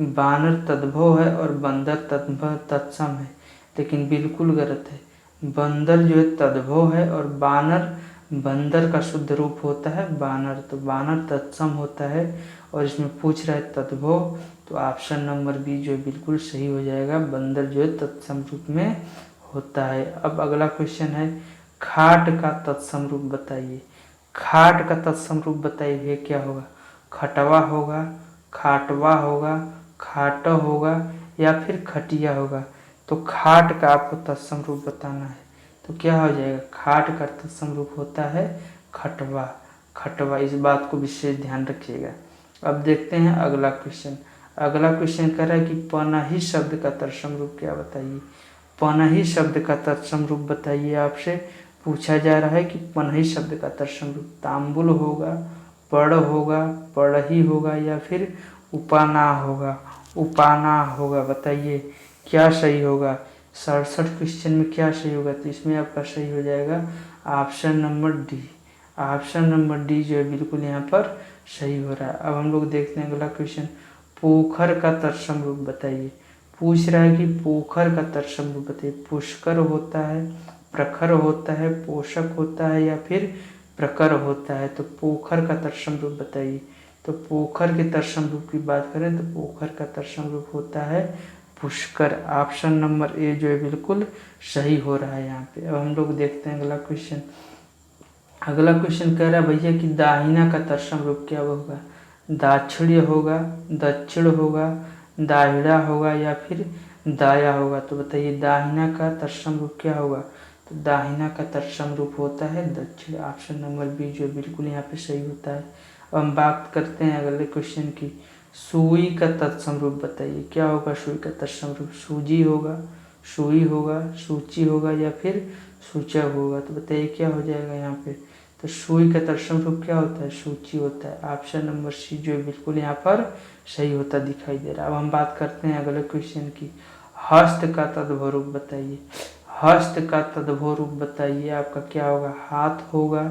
Speaker 1: बानर तद्भव है और बंदर तद्भव तत्सम है, लेकिन बिल्कुल गलत है। बंदर जो है तद्भव है और बानर बंदर का शुद्ध रूप होता है बानर, तो बानर तत्सम होता है। और इसमें पूछ रहा है तद्भव, तो ऑप्शन नंबर बी जो है बिल्कुल सही हो जाएगा। बंदर जो है तत्सम रूप में होता है। अब अगला क्वेश्चन है, खाट का तत्सम रूप बताइए। खाट का तत्सम रूप बताइए क्या होगा। खटवा होगा, खाटवा होगा, खाट होगा या फिर खटिया होगा। तो खाट का आपको तत्सम रूप बताना है, तो क्या हो जाएगा, खाट का तत्सम रूप होता है खटवा, खटवा। इस बात को विशेष ध्यान रखिएगा। अब देखते हैं अगला क्वेश्चन। अगला क्वेश्चन कह रहा है कि पनही शब्द का तत्सम रूप क्या बताइए। पनही शब्द का तत्सम रूप बताइए, आपसे पूछा जा रहा है कि पनही शब्द का तत्सम रूप तांबुल होगा, पड़ होगा, पढ़ही होगा या फिर उपाना होगा, उपाना होगा। बताइए क्या सही होगा। 67 क्वेश्चन में क्या सही होगा, तो इसमें आपका सही हो जाएगा option number D. Option number D जो है बिल्कुल यहाँ पर सही हो रहा है। अब हम लोग देखते हैं अगला क्वेश्चन, पोखर का तत्सम रूप बताइए। पूछ रहा है कि पोखर का तत्सम रूप बताइए। पुष्कर होता है, प्रखर होता है, पोषक होता है या फिर प्रकर होता है। तो पोखर का तत्सम रूप बताइए। तो पोखर के तत्सम रूप की बात करें तो पोखर का तत्सम रूप होता है पुष्कर। ऑप्शन नंबर ए जो है बिल्कुल सही हो रहा है यहाँ पे। अब हम लोग देखते हैं अगला क्वेश्चन। अगला क्वेश्चन कह रहा है भैया कि दाहिना का तत्सम रूप क्या होगा। दाक्षिण्य होगा, दक्षिण होगा, दाहिड़ा होगा या फिर दाया होगा। तो बताइए दाहिना का तत्सम रूप क्या होगा। तो दाहिना का तत्सम रूप होता है दक्षिण। ऑप्शन नंबर बी जो बिल्कुल यहाँ पे सही होता है। अब हम बात करते हैं अगले क्वेश्चन की, सुई का तत्सम रूप बताइए। क्या होगा सुई का तत्सम रूप। सूजी होगा, सुई होगा, सूची होगा या फिर सूचक होगा। तो बताइए क्या हो जाएगा यहाँ पे। तो सुई का तत्सम रूप क्या होता है, सूची होता है। ऑप्शन नंबर सी जो है बिल्कुल यहाँ पर सही होता दिखाई दे रहा है। अब हम बात करते हैं अगले क्वेश्चन की, हस्त का तद्भव रूप बताइए। हस्त का तद्भव रूप बताइए आपका क्या होगा। हाथ होगा,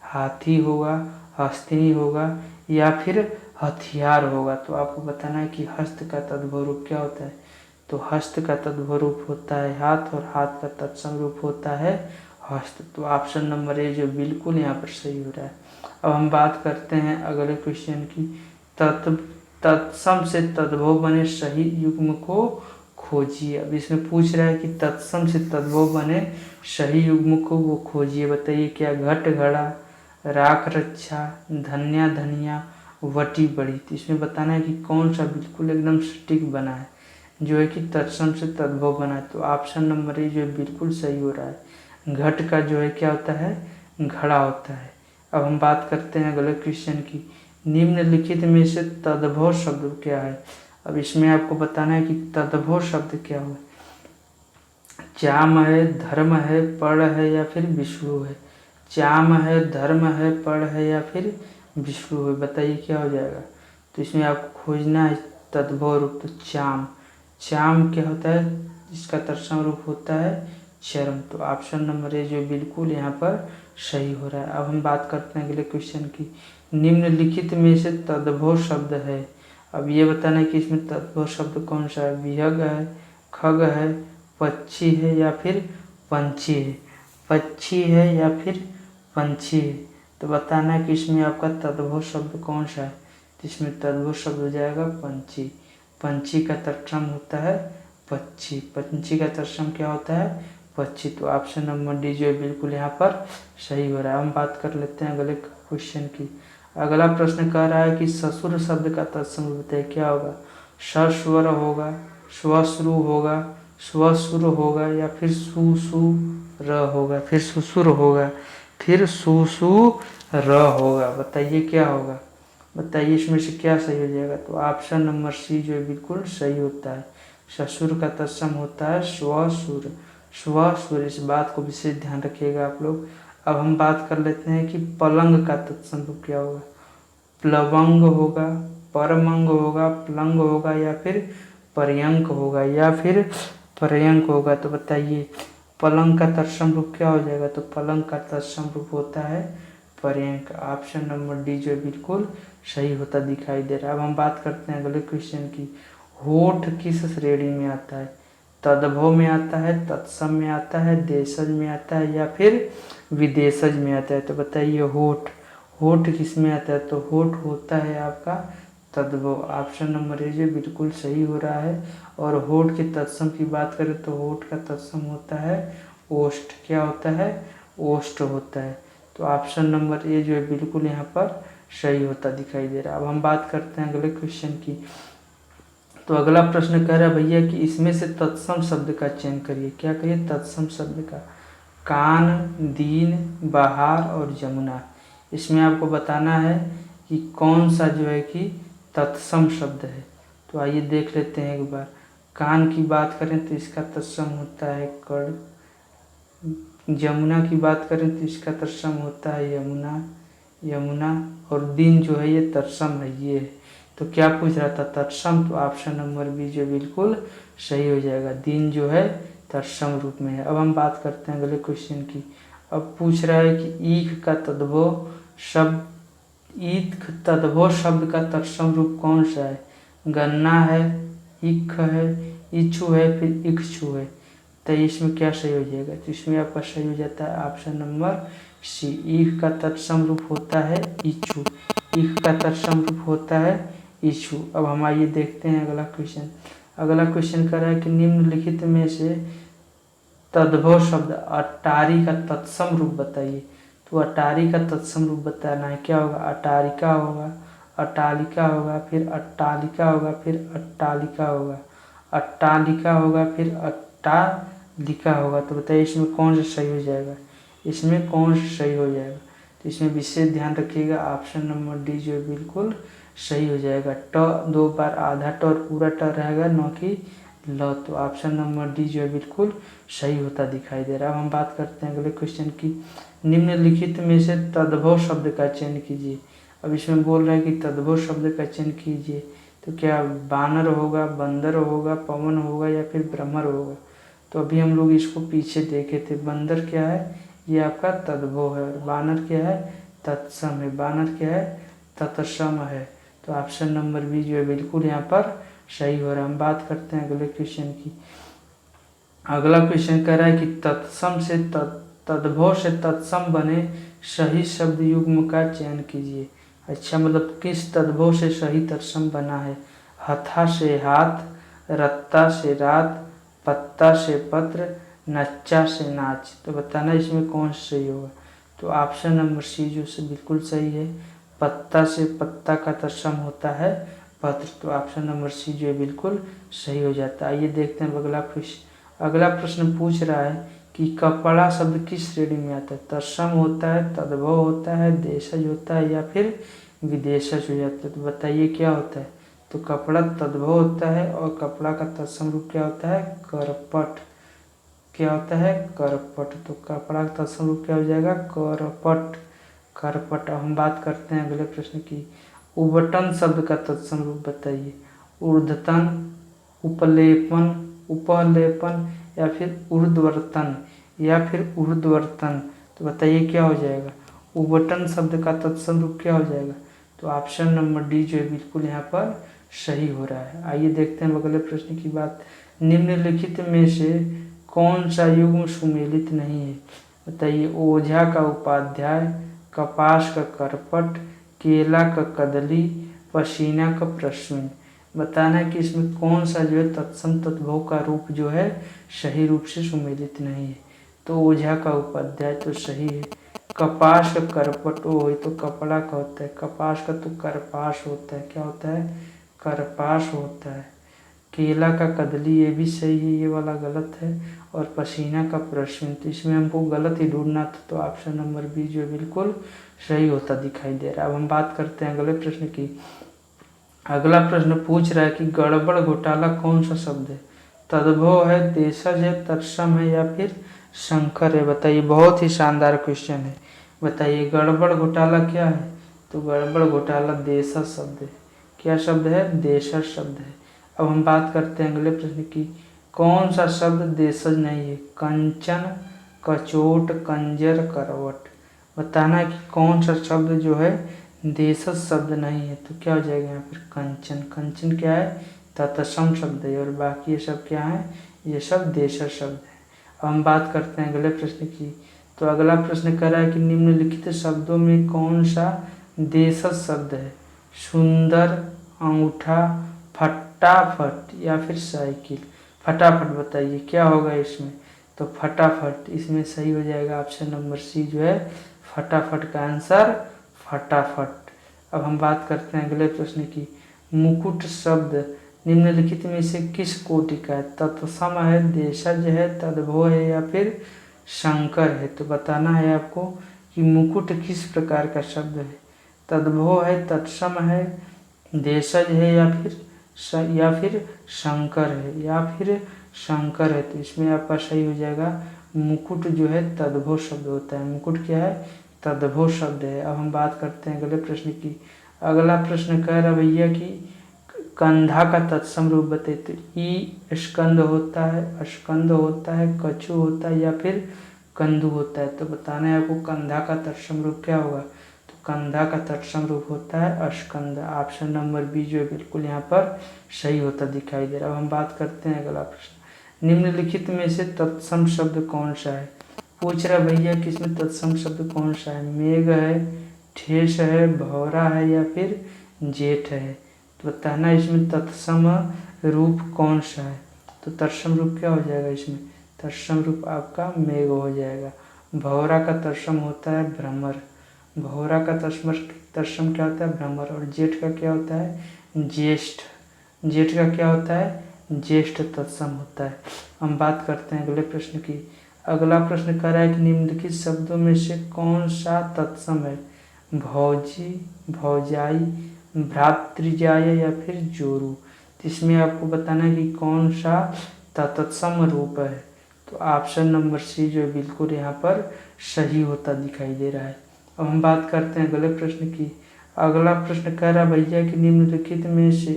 Speaker 1: हाथी होगा, हस्तिनी होगा या फिर हथियार होगा। तो आपको बताना है कि हस्त का तद्भव रूप क्या होता है। तो हस्त का तद्भव रूप होता है हाथ, और हाथ का तत्सम रूप होता है हस्त। तो ऑप्शन नंबर ए जो बिल्कुल यहाँ पर सही हो रहा है। अब हम बात करते हैं अगले क्वेश्चन की, तत्सम से तद्भव बने सही युग्म को खोजिए। अब इसमें पूछ रहा है कि तत्सम से तद्भव बने सही युग्म को वो खोजिए। बताइए क्या, घट घड़ा, राख रक्षा, धन्या धनिया, वटी बड़ी। तो इसमें बताना है कि कौन सा बिल्कुल एकदम सटीक बना है, जो है कि तत्सम से तद्भव बना है। तो ऑप्शन नंबर ए जो है बिल्कुल सही हो रहा है। घट का जो है क्या होता है, घड़ा होता है। अब हम बात करते हैं अगले क्वेश्चन की, निम्नलिखित में से तद्भव शब्द क्या है। अब इसमें आपको बताना है कि तद्भव शब्द क्या हो। चाम है, धर्म है, पड़ है या फिर विष्णु है। चाम है, धर्म है, पड़ है या फिर विष्णु है। बताइए क्या हो जाएगा। तो इसमें आपको खोजना है तद्भव रूप। तो चाम, चाम क्या होता है, इसका तत्सम रूप होता है चरम। तो ऑप्शन नंबर ए जो बिल्कुल यहाँ पर सही हो रहा है। अब हम बात करते हैं अगले क्वेश्चन की, निम्नलिखित में से तद्भव शब्द है। अब ये बताना है कि इसमें तद्भव शब्द कौन सा है। विहग है, खग है, पक्षी है या फिर पंछी है। पक्षी है या फिर पंछी है, तो बताना है कि इसमें आपका तद्भव शब्द कौन सा है। तो इसमें तद्भव शब्द हो जाएगा पंछी। पंछी का तत्सम होता है पक्षी। पंछी का तत्सम क्या होता है, पक्षी। तो ऑप्शन नंबर डी जो है बिल्कुल यहाँ पर सही हो रहा है। हम बात कर लेते हैं अगले क्वेश्चन की। अगला प्रश्न कह रहा है कि ससुर शब्द का तत्सम बताइए क्या होगा। सस्वर होगा, स्वश्रु होगा, स्वसुर होगा या फिर सुसुर होगा, फिर सुसुर होगा, फिर सुसुर होगा। बताइए क्या होगा, बताइए इसमें से क्या सही हो जाएगा। तो ऑप्शन नंबर सी जो है बिल्कुल सही होता है। ससुर का तत्सम होता है स्वसुर। स्वसुर, इस बात को विशेष ध्यान रखिएगा आप लोग। अब हम बात कर लेते हैं कि पलंग का तत्सम रूप क्या होगा। प्लवंग होगा, परमंग होगा, प्लंग होगा या फिर पर्यंक होगा, या फिर पर्यंक होगा। तो बताइए पलंग का तत्सम रूप क्या हो जाएगा। तो पलंग का तत्सम रूप होता है पर्यंक। ऑप्शन नंबर डी जो बिल्कुल सही होता दिखाई दे रहा है। अब हम बात करते हैं अगले क्वेश्चन की। होठ किस श्रेणी में आता है। तद्भव में आता है, तत्सम में आता है, देशज में आता है या फिर विदेशज में आता है। तो बताइए होठ, होठ किस में आता है। तो होठ होता है आपका तद्भव। ऑप्शन नंबर ए जो बिल्कुल सही हो रहा है। और होठ के तत्सम की बात करें तो होठ का तत्सम होता है ओष्ठ। क्या होता है, ओष्ठ होता है। तो ऑप्शन नंबर ए जो है बिल्कुल यहाँ पर सही होता दिखाई दे रहा है। अब हम बात करते हैं अगले क्वेश्चन की। तो अगला प्रश्न कह रहा है भैया कि इसमें से तत्सम शब्द का चयन करिए। क्या करिए, तत्सम शब्द का। कान, दीन, बहार और जमुना। इसमें आपको बताना है कि कौन सा जो है कि तत्सम शब्द है। तो आइए देख लेते हैं एक बार। कान की बात करें तो इसका तत्सम होता है कड़। जमुना की बात करें तो इसका तत्सम होता है यमुना, यमुना। और दीन जो है ये तत्सम है, ये है। तो क्या पूछ रहा था, तत्सम। तो ऑप्शन नंबर बी जो बिल्कुल सही हो जाएगा। दीन जो है तत्सम रूप में है। अब हम बात करते हैं अगले क्वेश्चन की। अब पूछ रहा है कि ईख का तद्भव शब्द, ईख तद्भव शब्द का तत्सम रूप कौन सा है। गन्ना है, ईख है, इच्छु है, फिर इक्षु है। तो इसमें क्या सही हो जाएगा। तो इसमें आपका सही हो जाता है ऑप्शन नंबर सी। ईख का तत्सम रूप होता है इच्छु। ईख का तत्सम रूप होता है इच्छु। अब हम आइए देखते हैं अगला क्वेश्चन। अगला क्वेश्चन कर रहा है कि निम्नलिखित में से तद्भव शब्द अटारी का तत्सम रूप बताइए। तो अटारी का तत्सम रूप बताना है। क्या होगा, अटारिका होगा, अटालिका होगा, फिर अट्टालिका होगा, फिर अट्टालिका होगा, अट्टालिका होगा, फिर अट्टालिका होगा। तो बताइए इसमें कौन सा सही हो जाएगा, इसमें कौन सा सही हो जाएगा। तो इसमें विशेष ध्यान रखिएगा। ऑप्शन नंबर डी जो बिल्कुल सही हो जाएगा। ट दो बार आधा ट और पूरा ट रहेगा, न कि ल। तो ऑप्शन नंबर डी जो है बिल्कुल सही होता दिखाई दे रहा है। अब हम बात करते हैं अगले क्वेश्चन की। निम्नलिखित में से तद्भव शब्द का चयन कीजिए। अब इसमें बोल रहा है कि तद्भव शब्द का चयन कीजिए। तो क्या बानर होगा, बंदर होगा, पवन होगा या फिर ब्रह्मर होगा। तो अभी हम लोग इसको पीछे देखे थे। बंदर क्या है, ये आपका तद्भव है। और बानर क्या है, तत्सम है। बानर क्या है, तत्सम है। तो ऑप्शन नंबर बी जो है बिल्कुल यहाँ पर सही हो रहा है। हम बात करते हैं अगले क्वेश्चन की। अगला क्वेश्चन कह रहा है कि तत्सम से तद्भव से तत्सम बने सही शब्द युग्म का चयन कीजिए। अच्छा, मतलब किस तद्भव से सही तत्सम बना है। हथा से हाथ, रत्ता से रात, पत्ता से पत्र, नच्चा से नाच। तो बताना इसमें कौन सा सही होगा। तो ऑप्शन नंबर सी जो से बिल्कुल सही है। पत्ता से पत्ता का तत्सम होता है पत्र। तो ऑप्शन नंबर सी जो है बिल्कुल सही हो जाता है। आइए देखते हैं अगला प्रश्न। अगला प्रश्न पूछ रहा है कि कपड़ा शब्द किस श्रेणी में आता है। तत्सम होता है, तद्भव होता है, देशज होता है या फिर विदेशज हो जाता है। तो बताइए क्या होता है। तो कपड़ा तद्भव होता है और कपड़ा का तत्सम रूप क्या होता है, करपट। क्या होता है, करपट। तो कपड़ा का तत्सम रूप क्या हो जाएगा, करपट, करपट। अब हम बात करते हैं अगले प्रश्न की। उबटन शब्द का तत्सम रूप बताइए। ऊर्ध्वतन, उपलेपन, उपलेपन या फिर ऊर्ध्ववर्तन या फिर ऊर्ध्ववर्तन। तो बताइए क्या हो जाएगा। उबटन शब्द का तत्सम रूप क्या हो जाएगा? तो ऑप्शन नंबर डी जो है बिल्कुल यहाँ पर सही हो रहा है। आइए देखते हैं अगले प्रश्न की बात। निम्नलिखित में से कौन सा युग्म सुमेलित नहीं है? बताइए। ओझा का उपाध्याय, कपास का करपट, केला का कदली, पसीना का प्रश्न। बताना है कि इसमें कौन सा जो है तत्सम तद्भव का रूप जो है सही रूप से सुमेलित नहीं है। तो ओझा का उपाध्याय तो सही है। कपास का करपट वो तो कपड़ा का होता है, कपास का तो करपास होता है। क्या होता है? करपास होता है। केला का कदली ये भी सही है, ये वाला गलत है। और पसीना का प्रश्न तो इसमें हमको गलत ही ढूंढना था, तो ऑप्शन नंबर बी जो बिल्कुल सही होता दिखाई दे रहा है। अब हम बात करते हैं अगले प्रश्न की। अगला प्रश्न पूछ रहा है कि गड़बड़ घोटाला कौन सा शब्द है? तद्भव है, देशज है, तत्सम है या फिर शंकर है? बताइए। बहुत ही शानदार क्वेश्चन है। बताइए गड़बड़ घोटाला क्या है? तो गड़बड़ घोटाला देशज शब्द है। क्या शब्द है? देशज शब्द है। अब हम बात करते हैं अगले प्रश्न की। कौन सा शब्द देशज नहीं है? कंचन, कचोट, कंजर, करवट। बताना है कि कौन सा शब्द जो है देशज शब्द नहीं है। तो क्या हो जाएगा यहाँ पर? कंचन। कंचन क्या है? तत्सम शब्द है। और बाकी ये सब क्या है? ये सब देशज शब्द है। अब हम बात करते हैं अगले प्रश्न की। तो अगला प्रश्न कह रहा है कि निम्नलिखित शब्दों में कौन सा देशज शब्द है? सुंदर, अंगूठा, फटाफट या फिर साइकिल। फटाफट बताइए क्या होगा इसमें? तो फटाफट इसमें सही हो जाएगा ऑप्शन नंबर सी जो है फटाफट का आंसर फटाफट। अब हम बात करते हैं अगले प्रश्न की। मुकुट शब्द निम्नलिखित में से किस कोटि का है? तत्सम है, देशज है, तद्भव है या फिर शंकर है? तो बताना है आपको कि मुकुट किस प्रकार का शब्द है। तद्भव है, तत्सम है, देशज है या फिर शंकर है तो इसमें आपका सही हो जाएगा मुकुट जो है तद्भव शब्द होता है। मुकुट क्या है? तद्भव शब्द है। अब हम बात करते हैं अगले प्रश्न की। अगला प्रश्न कह रहा भैया कि कंधा का तत्सम रूप बताइए। तो ई स्कंद होता है, अस्कंद होता है, कछु होता है या फिर कंदु होता है? तो बताना है आपको कंधा का तत्सम रूप क्या होगा? तो कंधा का तत्सम रूप होता है अस्कंद। ऑप्शन नंबर बी जो है बिल्कुल यहाँ पर सही होता दिखाई दे रहा है। अब हम बात करते हैं अगला प्रश्न। निम्नलिखित में से तत्सम शब्द कौन सा है? पूछ रहा भैया कि इसमें तत्सम शब्द कौन सा है? मेघ है, ठेस है, भौरा है या फिर जेठ है? तो बताना इसमें तत्सम रूप कौन सा है? तो तत्सम रूप क्या हो जाएगा इसमें? तत्सम रूप आपका मेघ हो जाएगा। भौरा का तत्सम होता है भ्रमर। भौरा का तत्सम क्या होता है? भ्रमर। और जेठ का क्या होता है? ज्येष्ठ। जेठ का क्या होता है? ज्येष्ठ तत्सम होता है। हम बात करते हैं अगले प्रश्न की। अगला प्रश्न कह रहा है कि निम्नलिखित शब्दों में से कौन सा तत्सम है? भौजी, भौजाई, भ्रातृजाय या फिर जोरू। तो इसमें आपको बताना है कि कौन सा तत्सम रूप है। तो ऑप्शन नंबर सी जो बिल्कुल यहाँ पर सही होता दिखाई दे रहा है। अब हम बात करते हैं अगले प्रश्न की। अगला प्रश्न कह रहा भैया कि निम्नलिखित में से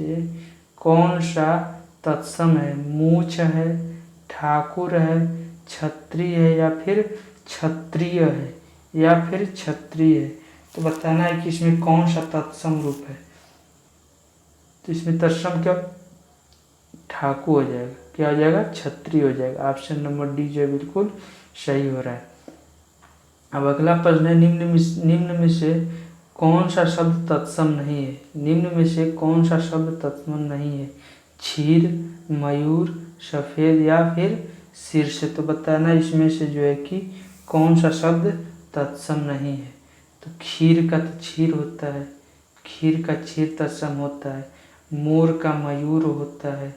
Speaker 1: कौन सा तत्सम है? मूछ है, ठाकुर है, क्षत्रिय है या फिर क्षत्रिय है? तो बताना है कि इसमें कौन सा तत्सम रूप है। तो इसमें तत्सम क्या? ठाकुर हो जाएगा। क्या हो जाएगा? क्षत्रिय हो जाएगा। ऑप्शन नंबर डी जो है बिल्कुल सही हो रहा है। अब अगला प्रश्न है निम्न में से कौन सा शब्द तत्सम नहीं है? निम्न में से कौन सा शब्द तत्सम नहीं है? क्षीर, मयूर, सफ़ेद या फिर शीर्ष। तो बताना इसमें से जो है कि कौन सा शब्द तत्सम नहीं है। तो खीर का तो क्षीर होता है, खीर का क्षीर तत्सम होता है। मोर का मयूर होता है।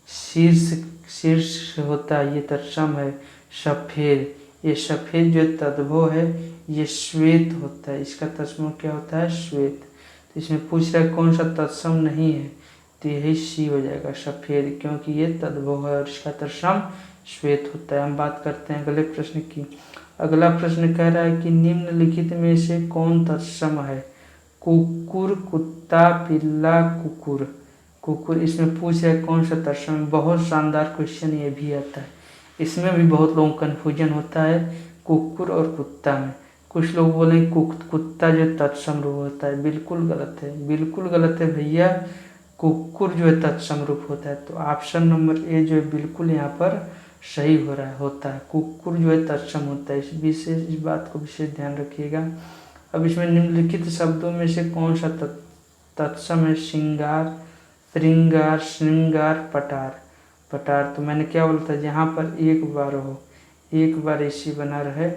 Speaker 1: शीर्ष होता है, ये तत्सम है। सफ़ेद, ये सफ़ेद जो तद्भव है ये श्वेत होता है। इसका तत्सम क्या होता है? श्वेत। तो इसमें पूछ रहा है कौन सा तत्सम नहीं है? तो यही सी हो जाएगा सफ़ेद, क्योंकि ये तद्भव है और इसका तत्सम श्वेत होता है। हम बात करते हैं अगले प्रश्न की। अगला प्रश्न कह रहा है कि निम्नलिखित में से कौन तत्सम है? कुकुर, कुत्ता, पिल्ला, कुकुर। कुकुर इसमें पूछ रहा है कौन सा तत्सम। बहुत शानदार क्वेश्चन ये भी आता है। इसमें भी बहुत लोगों को कन्फ्यूजन होता है कुकुर और कुत्ता में। कुछ लोग बोले कुत्ता जो तत्सम रूप होता है, बिल्कुल गलत है, बिल्कुल गलत है भैया। कुकुर जो है तत्सम रूप होता है। तो ऑप्शन नंबर ए जो है बिल्कुल यहाँ पर सही हो रहा है, होता है। कुकुर जो है तत्सम होता है, इस बात को विशेष ध्यान रखिएगा। अब इसमें निम्नलिखित शब्दों में से कौन सा तत्सम है? श्रृंगार, श्रृंगार, श्रृंगार, पटार। पटार तो मैंने क्या बोला था, जहाँ पर एक बार हो, एक बार ऐसी बना रहे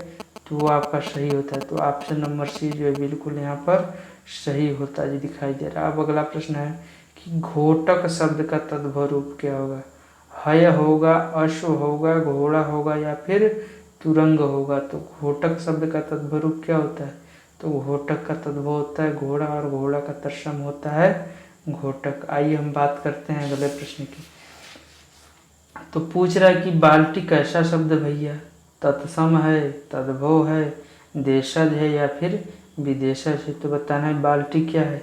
Speaker 1: तो वो आपका सही होता है। तो ऑप्शन नंबर सी जो है बिल्कुल यहाँ पर सही होता है, जी दिखाई दे रहा है। अब अगला प्रश्न है कि घोटक शब्द का तद्भव रूप क्या होगा? हय होगा, अश्व होगा, घोड़ा होगा या फिर तुरंग होगा? तो घोटक शब्द का तद्भव रूप क्या होता है? तो घोटक का तद्भव होता है घोड़ा, और घोड़ा का तत्सम होता है घोटक। आइए हम बात करते हैं अगले प्रश्न की। तो पूछ रहा है कि बाल्टी कैसा शब्द भैया? तत्सम है, तद्भव है, देशज है या फिर विदेशज है? तो बताना है बाल्टी क्या है।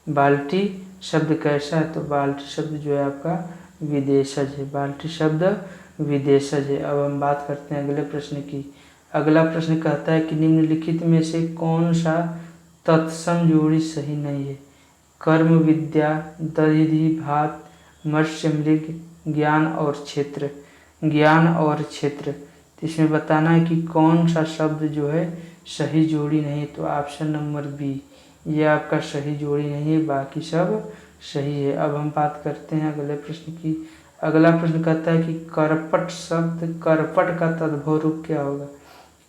Speaker 1: बाल्टी शब्द कैसा है? तो बाल्टी शब्द जो है आपका विदेशज है, बाल्टी शब्द विदेशज है। अब हम बात करते हैं अगले प्रश्न की। अगला प्रश्न कहता है कि निम्नलिखित में से कौन सा तत्सम जोड़ी सही नहीं है? कर्म, विद्या, दधि, भात, मत्स्य, मृग, ज्ञान और क्षेत्र। ज्ञान और क्षेत्र, तो इसमें बताना है कि कौन सा शब्द जो है सही जोड़ी नहीं। तो ऑप्शन नंबर बी, ये आपका सही जोड़ी नहीं है, बाकी सब सही है। अब हम बात करते हैं अगले प्रश्न की। अगला प्रश्न कहता है कि करपट शब्द, करपट का तद्भव रूप क्या होगा?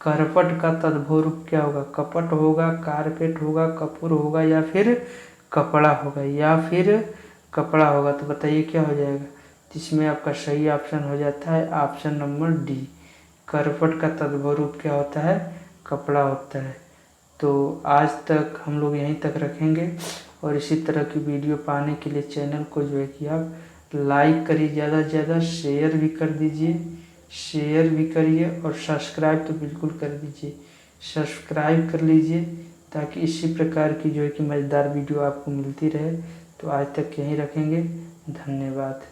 Speaker 1: करपट का तद्भव रूप क्या होगा? कपट होगा, कारपेट होगा, कपूर होगा या फिर कपड़ा होगा, या फिर कपड़ा होगा? तो बताइए क्या हो जाएगा? जिसमें आपका सही ऑप्शन हो जाता है ऑप्शन नंबर डी, करपट का तद्भव रूप क्या होता है? कपड़ा होता है। तो आज तक हम लोग यहीं तक रखेंगे, और इसी तरह की वीडियो पाने के लिए चैनल को जो है कि आप लाइक करिए, ज़्यादा से ज़्यादा शेयर भी कर दीजिए, शेयर भी करिए, और सब्सक्राइब तो बिल्कुल कर दीजिए, सब्सक्राइब कर लीजिए, ताकि इसी प्रकार की जो है कि मज़ेदार वीडियो आपको मिलती रहे। तो आज तक यहीं रखेंगे, धन्यवाद।